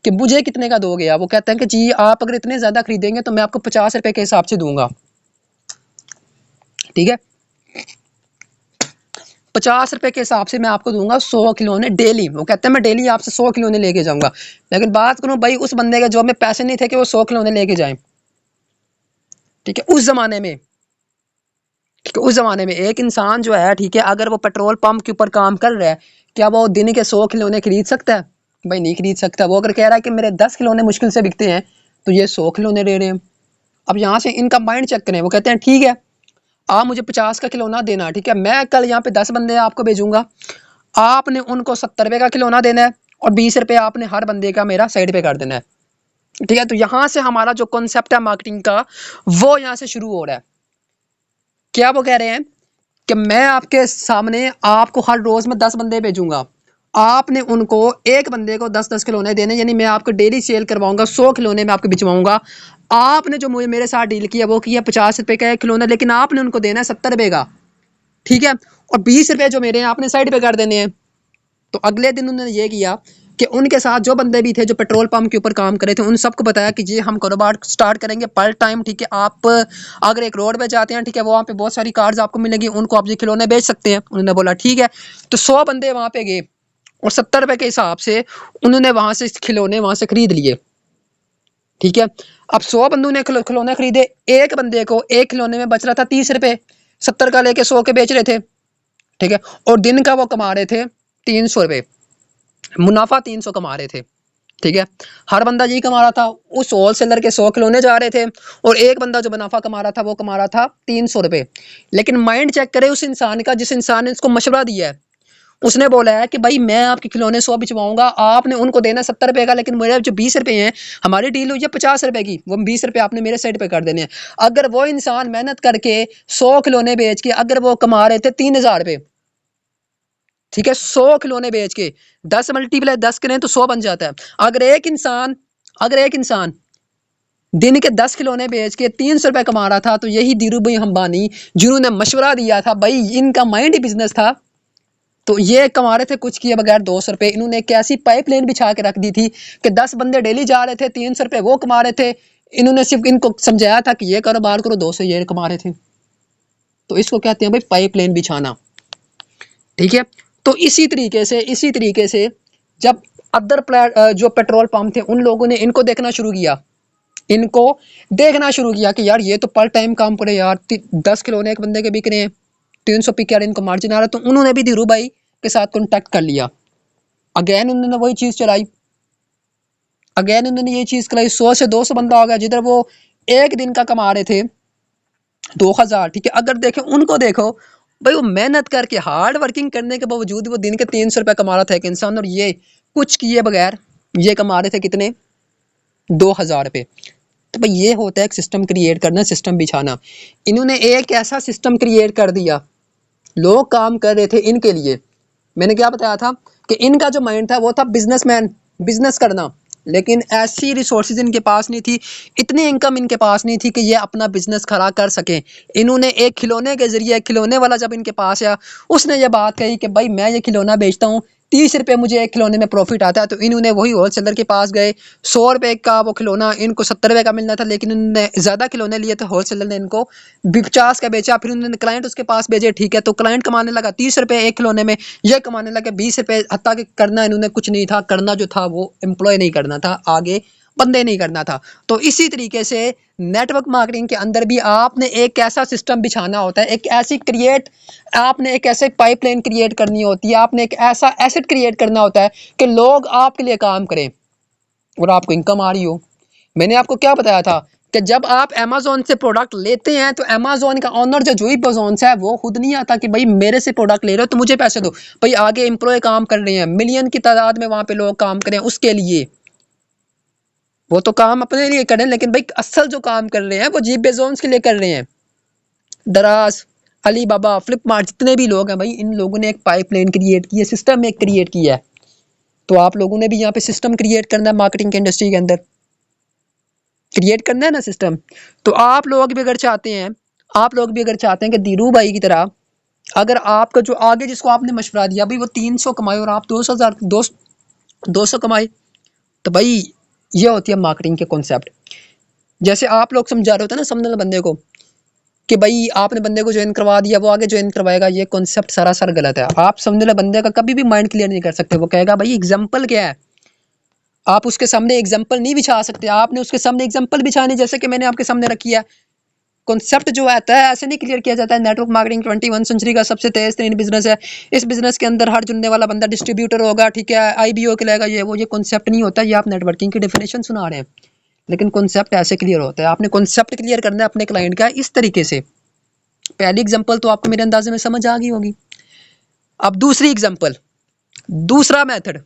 S1: कि मुझे कितने का दोगे आप? वो कहते हैं कि जी आप अगर इतने ज्यादा खरीदेंगे तो मैं आपको 50 रुपए के हिसाब से दूंगा, ठीक है, 50 रुपए के हिसाब से मैं आपको दूंगा 100 खिलौने डेली। वो कहते हैं मैं डेली आपसे 100 खिलौने लेके जाऊंगा। लेकिन बात करूं भाई, उस बंदे के जॉब में पैसे नहीं थे कि वो 100 खिलौने लेके जाए, ठीक है, उस जमाने में, ठीक है, उस जमाने में एक इंसान जो है, ठीक है, अगर वो पेट्रोल पंप के ऊपर काम कर रहा है, क्या वो दिन के 100 खिलौने खरीद सकता है? भाई नहीं खरीद सकता। वो अगर कह रहा है कि मेरे 10 खिलौने मुश्किल से बिकते हैं, तो ये 100 खिलौने ले रहे हैं। अब यहाँ से इनका माइंड चेक करें। वो कहते हैं ठीक है, आप मुझे 50 का खिलौना देना, ठीक है, मैं कल यहाँ पे 10 बंदे आपको भेजूंगा, आपने उनको 70 रुपए का खिलौना देना है, और 20 रुपए आपने हर बंदे का मेरा साइड पे कर देना है, ठीक है। तो यहाँ से हमारा जो कॉन्सेप्ट है मार्केटिंग का, वो यहाँ से शुरू हो रहा है। क्या वो कह रहे हैं कि मैं आपके सामने आपको हर रोज में 10 बंदे भेजूंगा, आपने उनको एक बंदे को 10-10 खिलौने देने, यानी मैं आपको डेली सेल करवाऊंगा, 100 खिलौने मैं आपको बिचवाऊंगा। आपने जो मुझे मेरे साथ डील किया वो किया 50 रुपए का एक खिलौना, लेकिन आपने उनको देना है 70 रुपए का, ठीक है, और 20 रुपए जो मेरे हैं आपने साइड पे कर देने हैं। तो अगले दिन उन्होंने ये किया कि उनके साथ जो बंदे भी थे जो पेट्रोल पंप के ऊपर काम कर रहे थे, उन सबको बताया कि जी हम कारोबार स्टार्ट करेंगे पर टाइम, ठीक है, आप अगर एक रोड पे जाते हैं, ठीक है, वहाँ पे बहुत सारी कार्स आपको मिलेंगी, उनको आप ये खिलौने बेच सकते हैं। उन्होंने बोला ठीक है। तो 100 बंदे वहाँ पे गए, और 70 रुपए के हिसाब से उन्होंने वहां से खिलौने वहां से खरीद लिए, ठीक है। अब 100 बंदों ने खिलौने खरीदे, एक बंदे को एक खिलौने में बच रहा था 30 रुपए, 70 का लेके 100 के बेच रहे थे, ठीक है, और दिन का वो कमा रहे थे 300 रुपए, मुनाफा 300 कमा रहे थे, ठीक है। हर बंदा यही कमा रहा था, उस होलसेलर के 100 खिलौने जा रहे थे, और एक बंदा जो मुनाफा कमा रहा था वो कमा रहा था 300 रुपए। लेकिन माइंड चेक करे उस इंसान का, जिस इंसान ने इसको मशवरा दिया है। उसने बोला है कि भाई मैं आपके खिलौने 100 बिचवाऊंगा, आपने उनको देना 70 रुपए का, लेकिन मेरे जो 20 रुपए हैं, हमारी डील हुई है 50 रुपए की, वो 20 रुपए आपने मेरे साइड पे कर देने हैं। अगर वो इंसान मेहनत करके 100 खिलौने बेच के अगर वो कमा रहे थे 3000 रुपए, ठीक है, 100 खिलौने बेच के 10 मल्टीप्लाई 10 करें तो 100 बन जाता है। अगर एक इंसान दिन के 10 खिलौने बेच के 300 रुपए कमा रहा था, तो यही धीरू भाई अंबानी, जिन्होंने मशवरा दिया था, भाई इनका माइंड ही बिजनेस था, तो ये कमा रहे थे कुछ किए बगैर 200 रुपए। इन्होंने एक ऐसी पाइपलाइन बिछा के रख दी थी कि 10 बंदे डेली जा रहे थे, 300 रुपए वो कमा रहे थे। इन्होंने सिर्फ इनको समझाया था कि ये कारोबार करो, 200 ये कमा रहे थे। तो इसको कहते हैं भाई पाइपलाइन बिछाना, ठीक है। तो इसी तरीके से जब जो पेट्रोल पंप थे, उन लोगों ने इनको देखना शुरू किया, इनको देखना शुरू किया कि यार ये तो पर टाइम काम करे यार, 10 खिलौने एक बंदे के बिक रहे हैं, 300 PKR इनको मार्जिन आ रहा है। तो उन्होंने भी धीरू भाई के साथ कॉन्टैक्ट कर लिया। अगेन उन्होंने वही चीज चलाई, अगेन उन्होंने ये चीज चलाई, 100 से 200 बंदा हो गया, जिधर वो एक दिन का कमा रहे थे 2000, ठीक है। अगर देखें उनको देखो, भाई वो मेहनत करके हार्ड वर्किंग करने के बावजूद वो दिन के 300 रुपये कमा रहा था एक इंसान, और ये कुछ किए बगैर ये कमा रहे थे कितने, 2000 रुपये। तो भाई ये होता है एक सिस्टम क्रिएट करना, सिस्टम बिछाना। इन्होंने एक ऐसा सिस्टम क्रिएट कर दिया, लोग काम कर रहे थे इनके लिए। मैंने क्या बताया था कि इनका जो माइंड था वो था बिजनेसमैन, बिजनेस करना, लेकिन ऐसी रिसोर्सेज इनके पास नहीं थी, इतनी इनकम इनके पास नहीं थी कि ये अपना बिजनेस खड़ा कर सकें। इन्होंने एक खिलौने के जरिए, खिलौने वाला जब इनके पास आया, उसने ये बात कही कि भाई मैं ये खिलौना बेचता हूँ, 30 रुपये मुझे एक खिलौने में प्रॉफिट आता है। तो इन्होंने वही होलसेलर के पास गए, 100 रुपये का वो खिलौना इनको 70 रुपये का मिलना था, लेकिन इन्होंने ज़्यादा खिलौने लिए थे, होलसेलर ने इनको 50 का बेचा। फिर उन्होंने क्लाइंट उसके पास भेजे, ठीक है, तो क्लाइंट कमाने लगा 30 रुपये एक खिलौने में, ये कमाने लगे 20 रुपये। हत्ता कि करना इन्होंने कुछ नहीं था, करना जो था वो एम्प्लॉय नहीं करना था, आगे बंदे नहीं करना था। तो इसी तरीके से नेटवर्क मार्केटिंग के अंदर भी आपने एक ऐसा सिस्टम बिछाना होता है, एक ऐसी क्रिएट, आपने एक ऐसे पाइपलाइन क्रिएट करनी होती है, आपने एक ऐसा एसेट क्रिएट करना होता है कि लोग आपके लिए काम करें और आपको इनकम आ रही हो। मैंने आपको क्या बताया था कि जब आप अमेज़न से प्रोडक्ट लेते हैं तो अमेज़न का ऑनर जो जूही बेज़ोस है वो खुद नहीं आता कि भाई मेरे से प्रोडक्ट ले रहे हो तो मुझे पैसे दो। भाई आगे एम्प्लॉय काम कर रहे हैं, मिलियन की तादाद में वहां पे लोग काम करें, उसके लिए वो तो काम अपने लिए करें, लेकिन भाई असल जो काम कर रहे हैं वो जीफ बेजोस के लिए कर रहे हैं। दराज, अली बाबा, फ्लिपमार्ट, जितने भी लोग हैं भाई, इन लोगों ने एक पाइपलाइन क्रिएट की है, सिस्टम एक क्रिएट किया है। तो आप लोगों ने भी यहाँ पे सिस्टम क्रिएट करना है, मार्केटिंग की इंडस्ट्री के अंदर क्रिएट करना है ना सिस्टम। तो आप लोग भी अगर चाहते हैं, आप लोग भी अगर चाहते हैं कि धीरू भाई की तरह, अगर आपका जो आगे जिसको आपने मशवरा दिया भाई वो 300 कमाए और आप 200 कमाए, तो भाई ये होती है मार्केटिंग के कॉन्सेप्ट। जैसे आप लोग समझा रहे होते हैं ना सामने वाले बंदे को कि भाई आपने बंदे को ज्वाइन करवा दिया, वो आगे ज्वाइन करवाएगा, ये कॉन्सेप्ट सरासर गलत है। आप सामने वाले बंदे का कभी भी माइंड क्लियर नहीं कर सकते। वो कहेगा भाई एग्जाम्पल क्या है, आप उसके सामने एग्जाम्पल नहीं बिछा सकते। आपने उसके सामने एग्जाम्पल बिछाने, जैसे कि मैंने आपके सामने रखी है। कॉन्सेप्ट जो आता है ऐसे नहीं क्लियर किया जाता है। नेटवर्क मार्केटिंग 21 सेंचुरी का सबसे तेज तरीन बिजनेस है। इस बिजनेस के अंदर हर जुड़ने वाला बंदा डिस्ट्रीब्यूटर होगा, ठीक है, आईबीओ के लेगा, ये वो, ये कॉन्सेप्ट नहीं होता। ये आप नेटवर्किंग की डेफिनेशन सुना रहे हैं, लेकिन कॉन्सेप्ट ऐसे क्लियर होता है। आपने कॉन्सेप्ट क्लियर करना है अपने क्लाइंट का इस तरीके से। पहली एग्जांपल तो आपको मेरे अंदाजे में समझ आ गई होगी। अब दूसरी एग्जांपल, दूसरा मेथड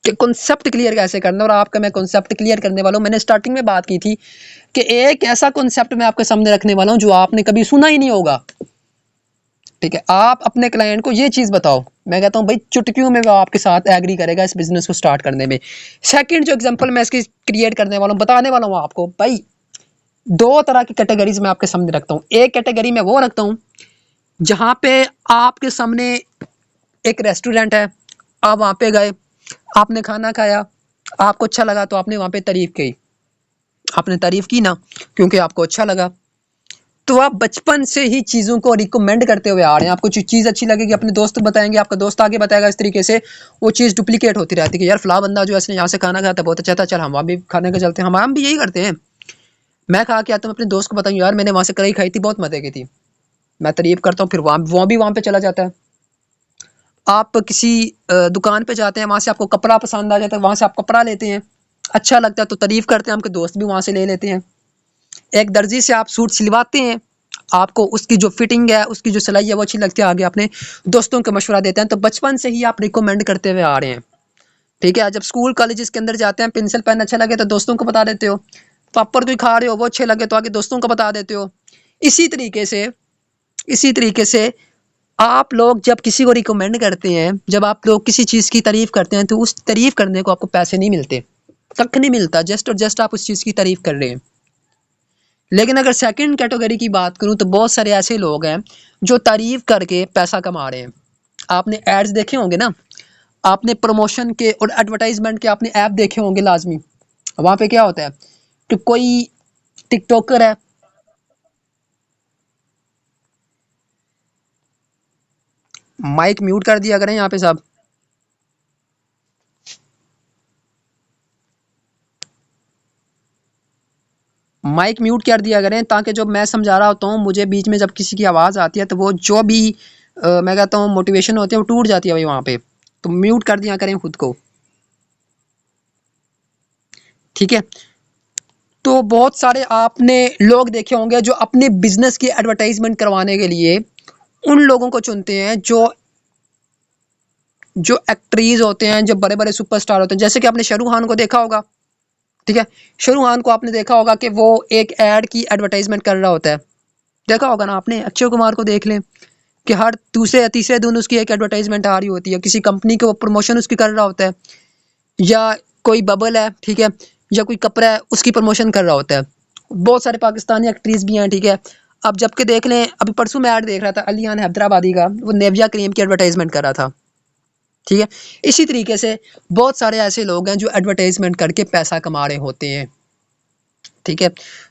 S1: कि कॉन्सेप्ट क्लियर कैसे करना। और आपका मैं कॉन्सेप्ट क्लियर करने वाला हूँ। मैंने स्टार्टिंग में बात की थी कि एक ऐसा कॉन्सेप्ट मैं आपके सामने रखने वाला हूँ जो आपने कभी सुना ही नहीं होगा, ठीक है। आप अपने क्लाइंट को ये चीज बताओ, मैं कहता हूँ भाई चुटकियों में वो आपके साथ एग्री करेगा इस बिजनेस को स्टार्ट करने में। सेकंड जो एग्जांपल मैं इसकी क्रिएट करने वाला हूँ, बताने वाला हूँ आपको, भाई दो तरह की कैटेगरीज मैं आपके सामने रखता हूँ। एक कैटेगरी में वो रखता हूँ जहां पे आपके सामने एक रेस्टोरेंट है, आप वहां पे गए, आपने खाना खाया, आपको अच्छा लगा तो आपने वहां पे तारीफ की, आपने तारीफ की ना क्योंकि आपको अच्छा लगा। तो आप बचपन से ही चीज़ों को रिकमेंड करते हुए आ रहे हैं। आपको जो चीज़ अच्छी लगेगी अपने दोस्त को बताएंगे, आपका दोस्त आगे बताएगा, इस तरीके से वो चीज़ डुप्लीकेट होती रहती है कि यार फला बंदा जो है यहाँ से खाना खाता बहुत अच्छा था, चल हम वहाँ भी खाने के चलते हैं। हम भी यही करते हैं। मैं खा के आता हूँ, अपने दोस्त को बताऊँ यार मैंने वहाँ से कढ़ाई खाई थी, बहुत मजे की थी, मैं तारीफ करता हूँ, फिर वहाँ पे चला जाता है। आप किसी दुकान पे जाते हैं, वहाँ से आपको कपड़ा पसंद आ जाता है, वहाँ से आप कपड़ा लेते हैं, अच्छा लगता है तो तारीफ करते हैं, आपके दोस्त भी वहाँ से ले लेते हैं। एक दर्जी से आप सूट सिलवाते हैं, आपको उसकी जो फिटिंग है, उसकी जो सिलाई है वो अच्छी लगती है, आगे अपने दोस्तों को मशवरा देते हैं। तो बचपन से ही आप रिकमेंड करते हुए आ रहे हैं, ठीक है। जब स्कूल कॉलेजेस के अंदर जाते हैं, पेंसिल पेन अच्छा लगे तो दोस्तों को बता देते हो, पापड़ कोई खा रहे हो वो अच्छे लगे तो आगे दोस्तों को बता देते हो। इसी तरीके से, इसी तरीके से आप लोग जब किसी को रिकमेंड करते हैं, जब आप लोग किसी चीज़ की तारीफ करते हैं, तो उस तारीफ करने को आपको पैसे नहीं मिलते, तक नहीं मिलता, जस्ट और जस्ट आप उस चीज़ की तारीफ कर रहे हैं। लेकिन अगर सेकंड कैटेगरी की बात करूं तो बहुत सारे ऐसे लोग हैं जो तारीफ करके पैसा कमा रहे हैं। आपने एड्स देखे होंगे ना, आपने प्रमोशन के और एडवर्टाइजमेंट के आपने ऐप देखे होंगे लाजमी। वहां पे क्या होता है कि कोई टिकटॉकर है, माइक म्यूट कर दिया करें यहाँ पे साहब, माइक म्यूट कर दिया करें ताकि जब मैं समझा रहा होता हूँ मुझे बीच में जब किसी की आवाज़ आती है तो वो जो भी मैं कहता हूँ मोटिवेशन होती है वो टूट जाती है भाई वहाँ पे। तो म्यूट कर दिया करें खुद को, ठीक है। तो बहुत सारे आपने लोग देखे होंगे जो अपने बिजनेस की एडवर्टाइजमेंट करवाने के लिए उन लोगों को चुनते हैं जो जो एक्ट्रीज होते हैं, जो बड़े बड़े सुपरस्टार होते हैं। जैसे कि आपने शाहरुख खान को देखा होगा, ठीक है। शाहरुख खान को आपने देखा होगा कि वो एक एड की एडवर्टाइजमेंट कर रहा होता है, देखा होगा ना आपने। अक्षय कुमार को देख लें कि हर दूसरे या तीसरे दिन उसकी एक एडवर्टाइजमेंट आ रही होती है, किसी कंपनी के वो प्रमोशन उसकी कर रहा होता है, या कोई बबल है, ठीक है, या कोई कपड़ा है उसकी प्रमोशन कर रहा होता है। बहुत सारे पाकिस्तानी एक्ट्रेस भी हैं, ठीक है। अब जबकि देख लें, अभी परसों मैं ऐड देख रहा था अली खान हैदराबादी का, वो नेविया क्रीम की एडवर्टाइजमेंट कर रहा था, ठीक है। इसी तरीके से बहुत सारे ऐसे लोग हैं जो एडवर्टाइजमेंट करके पैसा कमा रहे होते हैं, ठीक है।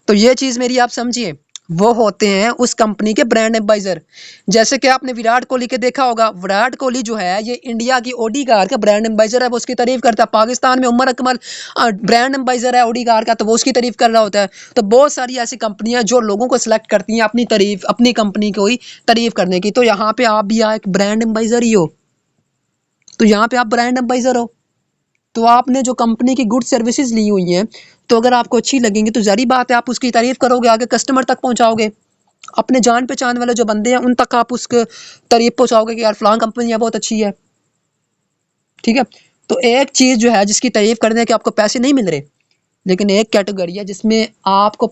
S1: तो ये चीज़ मेरी आप समझिए, वो होते हैं उस कंपनी के ब्रांड एम्बेसडर। जैसे कि आपने विराट कोहली के देखा होगा, विराट कोहली जो है ये इंडिया की ओडी कार का ब्रांड एम्बेसडर है, वो उसकी तारीफ करता है। पाकिस्तान में उमर अकमल ब्रांड एम्बेसडर है ओडी कार का, तो वो उसकी तारीफ कर रहा होता है। तो बहुत सारी ऐसी कंपनियां जो लोगों को सिलेक्ट करती हैं अपनी तारीफ, अपनी कंपनी को ही तारीफ करने की। तो यहाँ पे आप भी एक ब्रांड एम्बेसडर ही हो, तो यहाँ पे आप ब्रांड एम्बेसडर हो, तो आपने जो कंपनी की गुड सर्विसेज ली हुई हैं, तो अगर आपको अच्छी लगेंगी तो जारी बात है आप उसकी तारीफ करोगे, आगे कस्टमर तक पहुंचाओगे, अपने जान पहचान वाले जो बंदे हैं उन तक आप उसके तारीफ पहुंचाओगे कि यार फलां कंपनी है बहुत अच्छी है, ठीक है। तो एक चीज़ जो है जिसकी तारीफ करने के आपको पैसे नहीं मिल रहे, लेकिन एक कैटेगरी है जिसमें आपको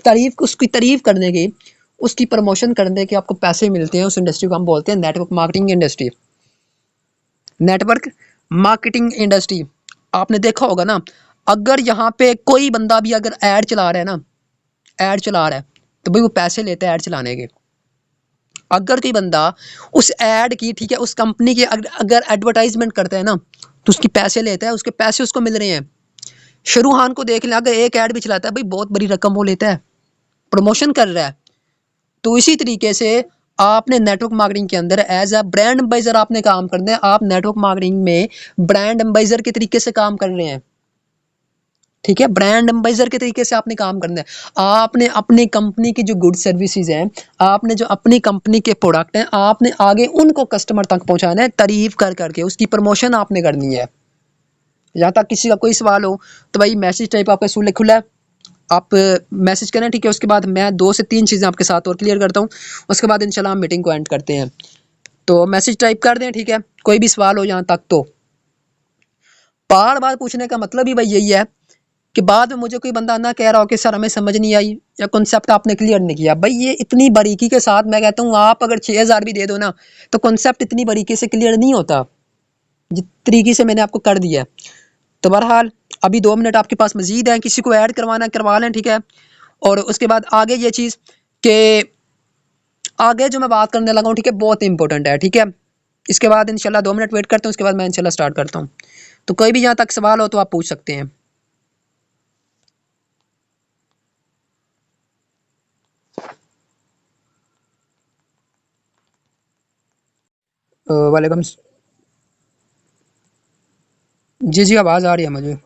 S1: तारीफ, उसकी तारीफ करने की, उसकी प्रमोशन करने के आपको पैसे मिलते हैं। उस इंडस्ट्री को हम बोलते हैं network marketing industry. Network marketing industry आपने देखा होगा ना, अगर यहाँ पे कोई बंदा भी अगर ऐड चला रहा है ना, ऐड चला रहा है, तो भाई वो पैसे लेता है ऐड चलाने के। अगर कोई बंदा उस ऐड की, ठीक है, उस कंपनी की अगर एडवर्टाइजमेंट करता है ना, तो उसकी पैसे लेता है, उसके पैसे उसको मिल रहे हैं। शाहरुख खान को देख लें, अगर एक ऐड भी चलाता है भाई बहुत बड़ी रकम वो लेता है, प्रमोशन कर रहा है। तो इसी तरीके से आपने नेटवर्क मार्केटिंग के अंदर एज अ ब्रांड एम्बेसडर आपने काम करना है। आप नेटवर्क मार्केटिंग में ब्रांड एम्बेसडर के तरीके से काम कर रहे हैं, ठीक है। ब्रांड एम्बेसडर के तरीके से आपने काम करना है। आपने अपनी कंपनी की जो गुड सर्विसेज हैं, आपने जो अपनी कंपनी के प्रोडक्ट हैं, आपने आगे उनको कस्टमर तक पहुंचाना है, तारीफ कर करके उसकी प्रमोशन आपने करनी है। यहाँ तक किसी का कोई सवाल हो तो भाई मैसेज टाइप आपका सुले खुला है, आप मैसेज करें, ठीक है। उसके बाद मैं 2 से 3 चीज़ें आपके साथ और क्लियर करता हूँ, उसके बाद इंशाल्लाह हम मीटिंग को एंड करते हैं। तो मैसेज टाइप कर दें, ठीक है। कोई भी सवाल हो यहाँ तक तो बार बार पूछने का मतलब ही भाई यही है कि बाद में मुझे कोई बंदा ना कह रहा हो कि सर हमें समझ नहीं आई या कॉन्सेप्ट आपने क्लियर नहीं किया। भाई ये इतनी बारीकी के साथ मैं कहता हूँ, आप अगर 6,000 भी दे दो ना, तो कॉन्सेप्ट इतनी बारीकी से क्लियर नहीं होता जिस तरीके से मैंने आपको कर दिया है। तो बहरहाल अभी 2 मिनट आपके पास मजीद है, किसी को ऐड करवाना करवा लें, ठीक है। और उसके बाद आगे ये चीज़ कि आगे जो मैं बात करने लगा हूँ, ठीक है, बहुत इंपॉर्टेंट है, ठीक है। इसके बाद इंशाल्लाह 2 मिनट वेट करते हैं, उसके बाद मैं इंशाल्लाह स्टार्ट करता हूँ। तो कोई भी यहाँ तक सवाल हो तो आप पूछ सकते हैं। वालेकुम। जी जी, आवाज़ आ रही है मुझे।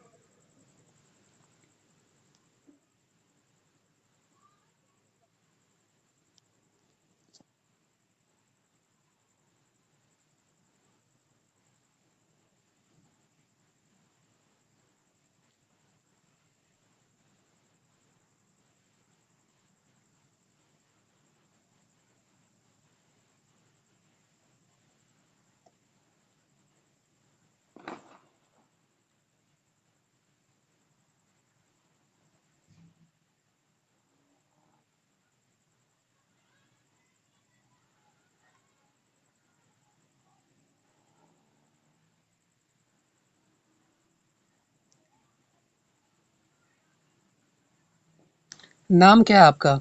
S1: नाम क्या है आपका?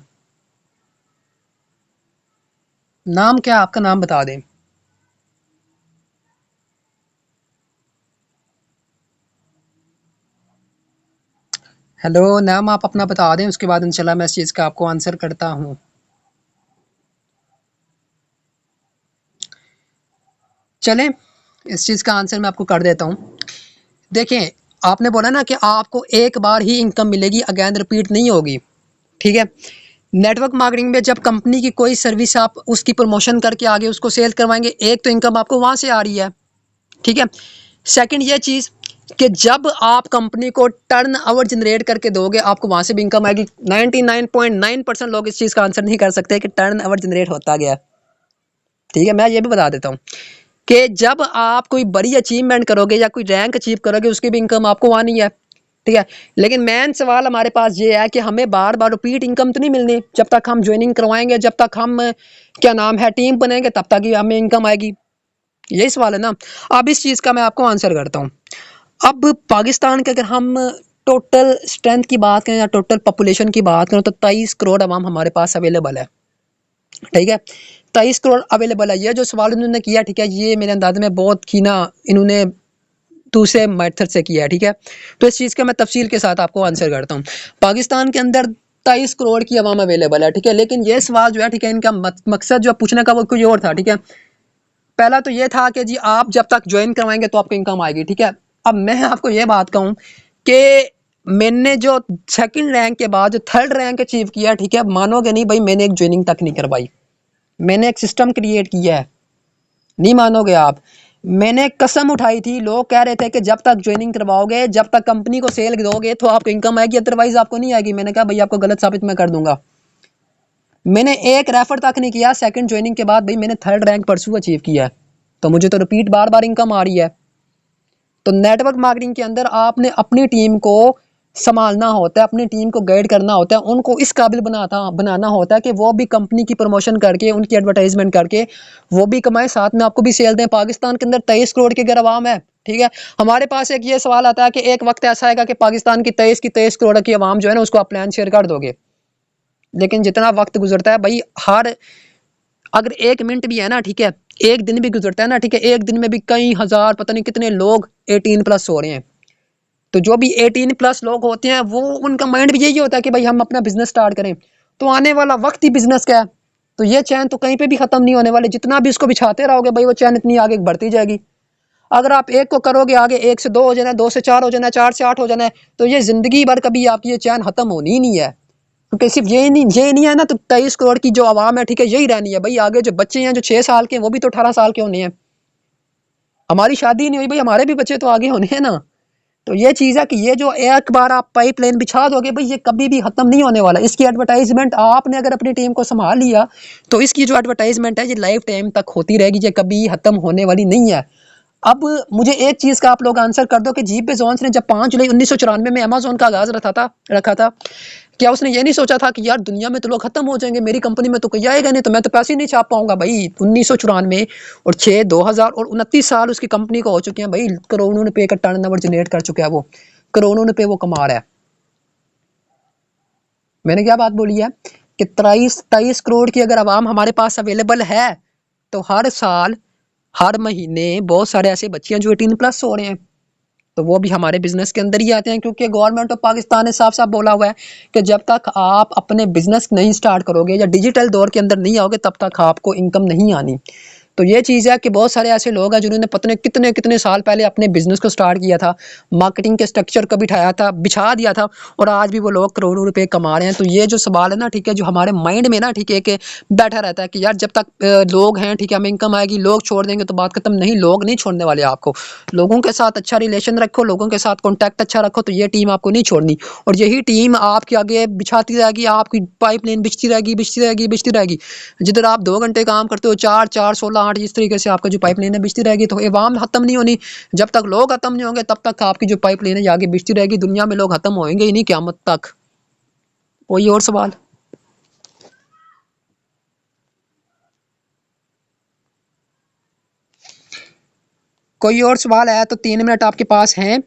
S1: नाम क्या है आपका? नाम बता दें। हेलो, नाम आप अपना बता दें, उसके बाद इंशाल्लाह मैं इस चीज़ का आपको आंसर करता हूँ। चलें, इस चीज़ का आंसर मैं आपको कर देता हूँ। देखें, आपने बोला ना कि आपको एक बार ही इनकम मिलेगी, अगेन रिपीट नहीं होगी, ठीक है। नेटवर्क मार्केटिंग में जब कंपनी की कोई सर्विस आप उसकी प्रमोशन करके आगे उसको सेल करवाएंगे, एक तो इनकम आपको वहाँ से आ रही है, ठीक है। सेकंड ये चीज़ कि जब आप कंपनी को टर्न ओवर जनरेट करके दोगे, आपको वहाँ से भी इनकम आएगी। 99.9% लोग इस चीज़ का आंसर नहीं कर सकते कि टर्न ओवर जनरेट होता गया, ठीक है, मैं ये भी बता देता हूँ कि जब आप कोई बड़ी अचीवमेंट करोगे या कोई रैंक अचीव करोगे उसकी भी इनकम आपको आनी है, ठीक है। लेकिन मेन सवाल हमारे पास ये है कि हमें बार बार रिपीट इनकम तो नहीं मिलनी। जब तक हम ज्वाइनिंग करवाएंगे, जब तक हम क्या नाम है टीम बनेंगे, तब तक ही हमें इनकम आएगी। यही सवाल है ना। अब इस चीज़ का मैं आपको आंसर करता हूँ। अब पाकिस्तान के अगर हम टोटल स्ट्रेंथ की बात करें या टोटल पॉपुलेशन की बात करें तो 23 करोड़ अवाम हमारे पास अवेलेबल है, ठीक है। 23 करोड़ अवेलेबल है। ये जो सवाल उन्होंने किया, ठीक है, ये मेरे अंदाजे में बहुत की ना इन्होंने दूसरे मेथड से किया है, ठीक है। तो इस चीज़ का मैं तफसील के साथ आपको आंसर करता हूँ। पाकिस्तान के अंदर 23 करोड़ की अवाम अवेलेबल है, ठीक है। लेकिन ये सवाल जो है, ठीक है, इनका मकसद जो पूछने का वो कोई और था, ठीक है। पहला तो ये था कि जी आप जब तक ज्वाइन करवाएंगे तो आपको इनकम आएगी, ठीक है। अब मैं आपको ये बात कहूँ कि मैंने जो सेकंड रैंक के बाद जो थर्ड रैंक अचीव किया, ठीक है, मानोगे नहीं भाई, मैंने एक ज्वाइनिंग तक नहीं करवाई। मैंने एक सिस्टम क्रिएट किया है, नहीं मानोगे आप। मैंने कसम उठाई थी, लोग कह रहे थे कि जब तक ज्वाइनिंग करवाओगे, जब तक कंपनी को सेल दोगे तो आपको इनकम आएगी, अदरवाइज आपको नहीं आएगी। मैंने कहा भाई आपको गलत साबित मैं कर दूंगा। मैंने एक रेफर तक नहीं किया सेकंड ज्वाइनिंग के बाद, भाई मैंने थर्ड रैंक परसू अचीव किया है, तो मुझे तो रिपीट बार बार इनकम आ रही है। तो नेटवर्क मार्केटिंग के अंदर आपने अपनी टीम को संभालना होता है, अपनी टीम को गाइड करना होता है, उनको इस काबिल बनाना होता है कि वो भी कंपनी की प्रमोशन करके, उनकी एडवर्टाइजमेंट करके वो भी कमाए, साथ में आपको भी सेल दें। पाकिस्तान के अंदर 23 करोड़ की अगर आवाम है, ठीक है, हमारे पास एक ये सवाल आता है कि एक वक्त ऐसा आएगा कि पाकिस्तान की 23 करोड़ की आवाम जो है ना, उसको आप प्लान शेयर कर दोगे। लेकिन जितना वक्त गुजरता है भाई, हर अगर 1 मिनट भी है ना, ठीक है, एक दिन भी गुजरता है ना, ठीक है, एक दिन में भी कई हजार पता नहीं कितने लोग 18+ हो रहे हैं। तो जो भी 18+ लोग होते हैं वो उनका माइंड भी यही होता है कि भाई हम अपना बिजनेस स्टार्ट करें। तो आने वाला वक्त ही बिजनेस का है, तो ये चैन तो कहीं पे भी खत्म नहीं होने वाले। जितना भी इसको बिछाते रहोगे भाई, वो चैन इतनी आगे बढ़ती जाएगी। अगर आप एक को करोगे आगे, 1 से 2 हो जाना है, 2 से 4 हो जाना है, 4 से 8 हो जाना है, तो ये जिंदगी भर कभी आपकी ये चैन खत्म होनी ही नहीं है। क्योंकि सिर्फ ये नहीं है ना, तो 23 करोड़ की जो आवाम है, ठीक है, यही रहनी है भाई। आगे जो बच्चे हैं जो 6 साल के, वो भी तो 18 साल के होने हैं। हमारी शादी नहीं हुई भाई, हमारे भी बच्चे तो आगे होने हैं ना। तो ये चीज़ है कि ये जो एक बार आप पाइपलाइन बिछा दोगे भाई, ये कभी भी खत्म नहीं होने वाला। इसकी एडवर्टाइजमेंट आपने अगर अपनी टीम को संभाल लिया, तो इसकी जो एडवर्टाइजमेंट है ये लाइफ टाइम तक होती रहेगी, ये कभी खत्म होने वाली नहीं है। अब मुझे एक चीज़ का आप लोग आंसर कर दो कि जीफ बेजोस ने जब 5 जुलाई 1994 में अमेजोन का आगाज रखा था, क्या उसने ये नहीं सोचा था कि यार दुनिया में तो लोग खत्म हो जाएंगे, मेरी कंपनी में तो कोई आएगा नहीं, तो मैं तो पैसे ही नहीं छाप पाऊंगा भाई। 1994 और 6 2000 और 29 साल उसकी कंपनी को हो चुके हैं भाई। करोड़ों रुपए का टर्नओवर जनरेट कर चुका है वो, करोड़ों रुपए वो कमा रहा है। मैंने क्या बात बोली है कि 23 करोड़ की अगर आवाम हमारे पास अवेलेबल है, तो हर साल हर महीने बहुत सारे ऐसे बच्चे हैं जो 18+ हो रहे हैं, तो वो भी हमारे बिजनेस के अंदर ही आते हैं। क्योंकि गवर्नमेंट ऑफ पाकिस्तान ने साफ साफ बोला हुआ है कि जब तक आप अपने बिजनेस नहीं स्टार्ट करोगे या डिजिटल दौर के अंदर नहीं आओगे, तब तक आपको इनकम नहीं आनी। तो ये चीज़ है कि बहुत सारे ऐसे लोग हैं जिन्होंने पता नहीं कितने कितने साल पहले अपने बिजनेस को स्टार्ट किया था, मार्केटिंग के स्ट्रक्चर को बिठाया था, बिछा दिया था, और आज भी वो लोग करोड़ों रुपए कमा रहे हैं। तो ये जो सवाल है ना, ठीक है, जो हमारे माइंड में ना, ठीक है, कि बैठा रहता है कि यार जब तक लोग हैं, ठीक है, हमें इनकम आएगी, लोग छोड़ देंगे तो बात खत्म। नहीं, लोग नहीं छोड़ने वाले आपको। लोगों के साथ अच्छा रिलेशन रखो, लोगों के साथ कॉन्टैक्ट अच्छा रखो, तो ये टीम आपको नहीं छोड़नी। और यही टीम आपके आगे बिछाती रहेगी, आपकी पाइपलाइन बिछती रहेगी, बिछती रहेगी, बिछती रहेगी। जिधर आप 2 घंटे काम करते हो, 4 4 16 8, इस तरीके से आपका जो पाइपलाइन है बिछती रहेगी। तो अवाम खत्म नहीं होनी। जब तक लोग खत्म नहीं होंगे, तब तक आपकी जो पाइपलाइन है आगे बिछती रहेगी। दुनिया में लोग खत्म होंगे ही नहीं क़यामत तक। कोई और सवाल? कोई और सवाल है तो 3 मिनट आपके पास हैं।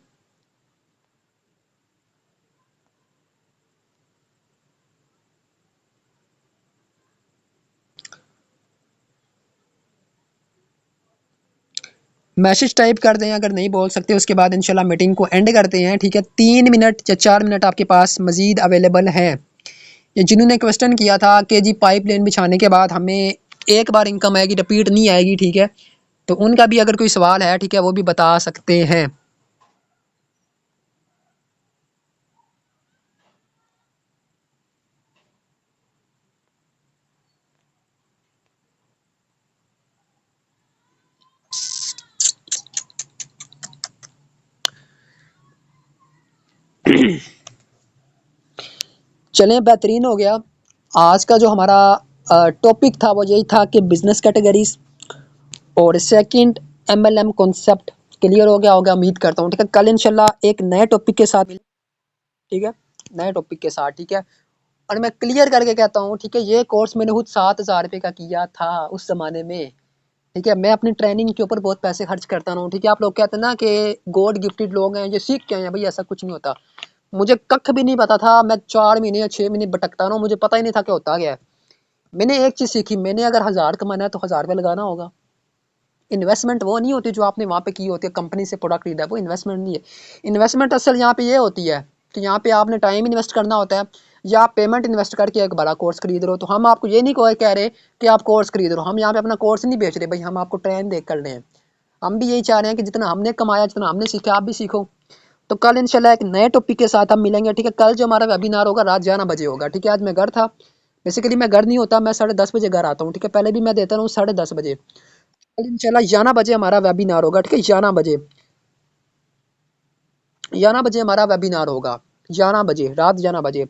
S1: मैसेज टाइप कर दें अगर नहीं बोल सकते, उसके बाद इंशाल्लाह मीटिंग को एंड करते हैं, ठीक है। 3 मिनट या 4 मिनट आपके पास मजीद अवेलेबल हैं। ये जिन्होंने क्वेश्चन किया था कि जी पाइपलाइन बिछाने के बाद हमें एक बार इनकम आएगी, रिपीट नहीं आएगी, ठीक है, तो उनका भी अगर कोई सवाल है, ठीक है, वो भी बता सकते हैं। चलें, बेहतरीन हो गया। आज का जो हमारा टॉपिक था वो यही था कि बिजनेस कैटेगरीज, और सेकंड MLM कॉन्सेप्ट क्लियर हो गया होगा उम्मीद करता हूँ, ठीक है। कल इंशाल्लाह एक नए टॉपिक के साथ, ठीक है, नए टॉपिक के साथ, ठीक है। और मैं क्लियर करके कहता हूँ, ठीक है, ये कोर्स मैंने खुद 7,000 रुपये का किया था उस ज़माने में, ठीक है। मैं अपनी ट्रेनिंग के ऊपर बहुत पैसे खर्च करता रहा हूँ, ठीक है। आप लोग कहते हैं ना कि गॉड गिफ्टेड लोग हैं, ये सीख के आए हैं, भाई ऐसा कुछ नहीं होता। मुझे कख भी नहीं पता था, मैं 4 महीने या 6 महीने भटकता रहा हूँ, मुझे पता ही नहीं था क्या होता गया है। मैंने एक चीज़ सीखी, मैंने अगर 1000 कमाना है तो 1000 रुपये लगाना होगा। इन्वेस्टमेंट वो नहीं होती जो आपने वहाँ पे की होती है, कंपनी से प्रोडक्ट खरीदा, वो इन्वेस्टमेंट नहीं है। इन्वेस्टमेंट असल यहाँ पे ये होती है कि यहाँ पे आपने टाइम इन्वेस्ट करना होता है, या आप पेमेंट इन्वेस्ट करके एक बड़ा कोर्स खरीद रहे हो। तो हम आपको ये नहीं कह रहे कि आप कोर्स खरीद रहे हो, हम यहाँ पे अपना कोर्स नहीं बेच रहे भाई, हम आपको ट्रेन देख कर रहे हैं। हम भी यही चाह रहे हैं कि जितना हमने कमाया, जितना हमने सीखा, आप भी सीखो। तो कल इंशाल्लाह एक नए टॉपिक के साथ हम मिलेंगे, ठीक है। कल जो हमारा वेबिनार होगा रात 11 बजे होगा, ठीक है। आज मैं घर था, बेसिकली मैं घर नहीं होता, मैं 10:30 बजे घर आता हूँ, ठीक है। पहले भी मैं देता हूँ 10:30 बजे। कल इंशाल्लाह 11 बजे हमारा वेबिनार होगा, ठीक है। 11 बजे, 11 बजे हमारा वेबिनार होगा, 11 बजे, रात 11 बजे।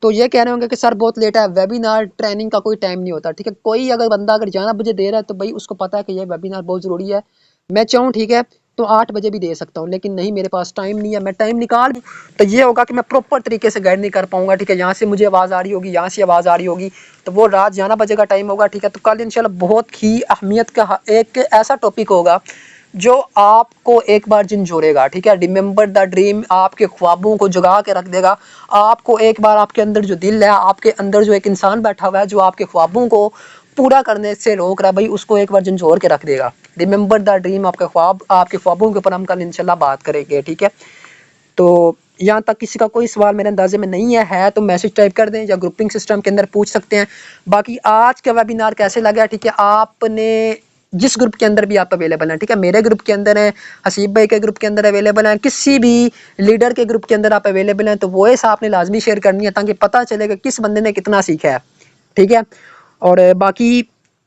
S1: तो ये कह रहे होंगे कि सर बहुत लेट है, वेबिनार ट्रेनिंग का कोई टाइम नहीं होता, ठीक है। कोई अगर बंदा अगर 11 बजे दे रहा है तो भाई उसको पता है कि ये वेबिनार बहुत ज़रूरी है। मैं चाहूँ, ठीक है, तो 8 बजे भी दे सकता हूँ, लेकिन नहीं, मेरे पास टाइम नहीं है। मैं टाइम निकाल तो ये होगा कि मैं प्रॉपर तरीके से गाइड नहीं कर पाऊंगा, ठीक है। यहाँ से मुझे आवाज़ आ रही होगी, यहाँ से आवाज़ आ रही होगी, तो वो रात 11 बजे का टाइम होगा, ठीक है। तो कल इंशाल्लाह बहुत ही अहमियत का एक ऐसा टॉपिक होगा जो आपको एक बार झंझोड़ेगा, ठीक है। रिमेंबर द ड्रीम, आपके ख्वाबों को जगा के रख देगा। आपको एक बार आपके अंदर जो दिल है, आपके अंदर जो एक इंसान बैठा हुआ है जो आपके ख्वाबों को पूरा करने से रोक रहा है, भाई उसको एक बार झंझोड़ के रख देगा। रिमेंबर द ड्रीम, आपके ख्वाब, आपके ख्वाबों के ऊपर हम कल इंशाल्लाह बात करेंगे, ठीक है। तो यहाँ तक किसी का कोई सवाल मेरे अंदाजे में नहीं है तो मैसेज टाइप कर दें या ग्रुपिंग सिस्टम के अंदर पूछ सकते हैं। बाकी आज का वेबिनार कैसे लगा, ठीक है, आपने जिस ग्रुप के अंदर भी आप अवेलेबल हैं, ठीक है, मेरे ग्रुप के अंदर है, हसीब भाई के ग्रुप के अंदर अवेलेबल हैं, किसी भी लीडर के ग्रुप के अंदर आप अवेलेबल हैं, तो वॉइस आपने लाजमी शेयर करनी है ताकि पता चले कि किस बंदे ने कितना सीखा है, ठीक है। और बाकी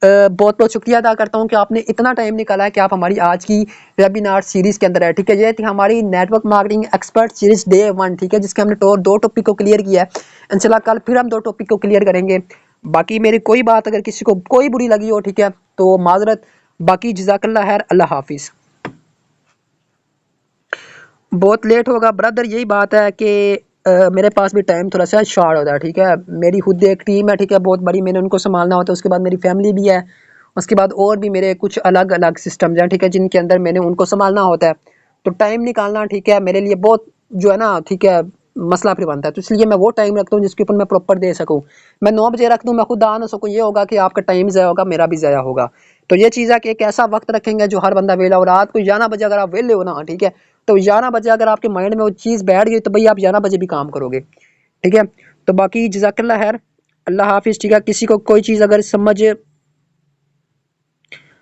S1: बहुत बहुत शुक्रिया अदा करता हूँ कि आपने इतना टाइम निकाला है कि आप हमारी आज की वेबिनार सीरीज़ के अंदर है, ठीक है। ये थी हमारी network marketing expert series day 1, ठीक है, जिसके हमने दो टॉपिक को क्लियर किया है। इंशाल्लाह कल फिर हम 2 टॉपिक को क्लियर करेंगे। बाकी मेरी कोई बात अगर किसी को कोई बुरी लगी हो, ठीक है, तो माजरत। बाकी जज़ाकल्लाह खैर, अल्लाह हाफिज़। बहुत लेट होगा ब्रदर, यही बात है कि मेरे पास भी टाइम थोड़ा सा शॉर्ट होता है, ठीक है। मेरी खुद एक टीम है, ठीक है, बहुत बड़ी, मैंने उनको संभालना होता है। उसके बाद मेरी फैमिली भी है, उसके बाद और भी मेरे कुछ अलग अलग सिस्टम्स हैं, ठीक है, जिनके अंदर मैंने उनको संभालना होता है। तो टाइम निकालना, ठीक है, मेरे लिए बहुत जो है ना, ठीक है, मसला फिर बनता है। तो इसलिए मैं वो टाइम रखता हूँ जिसके ऊपर मैं प्रॉपर दे सकूँ। मैं 9 बजे रख दूँ, मैं खुद आ ना सकूँ, ये होगा कि आपका टाइम ज़ाया होगा, मेरा भी ज़ाया होगा। तो ये चीज़ है कि एक ऐसा वक्त रखेंगे जो हर बंदा वेला हो। रात को 11 बजे अगर आप वेले हो ना, ठीक है, तो 11 बजे अगर आपके माइंड में वो चीज़ बैठ गई तो भाई आप 11 बजे भी काम करोगे, ठीक है। तो बाकी जज़ाकल्लाह खैर, अल्लाह हाफिज़, ठीक है। किसी को कोई चीज़ अगर समझ,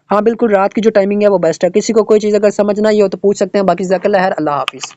S1: हाँ बिल्कुल, रात की जो टाइमिंग है वो बेस्ट है। किसी को कोई चीज़ अगर समझना ही हो तो पूछ सकते हैं। बाकी जज़ाकल्लाह खैर, अल्लाह हाफिज़।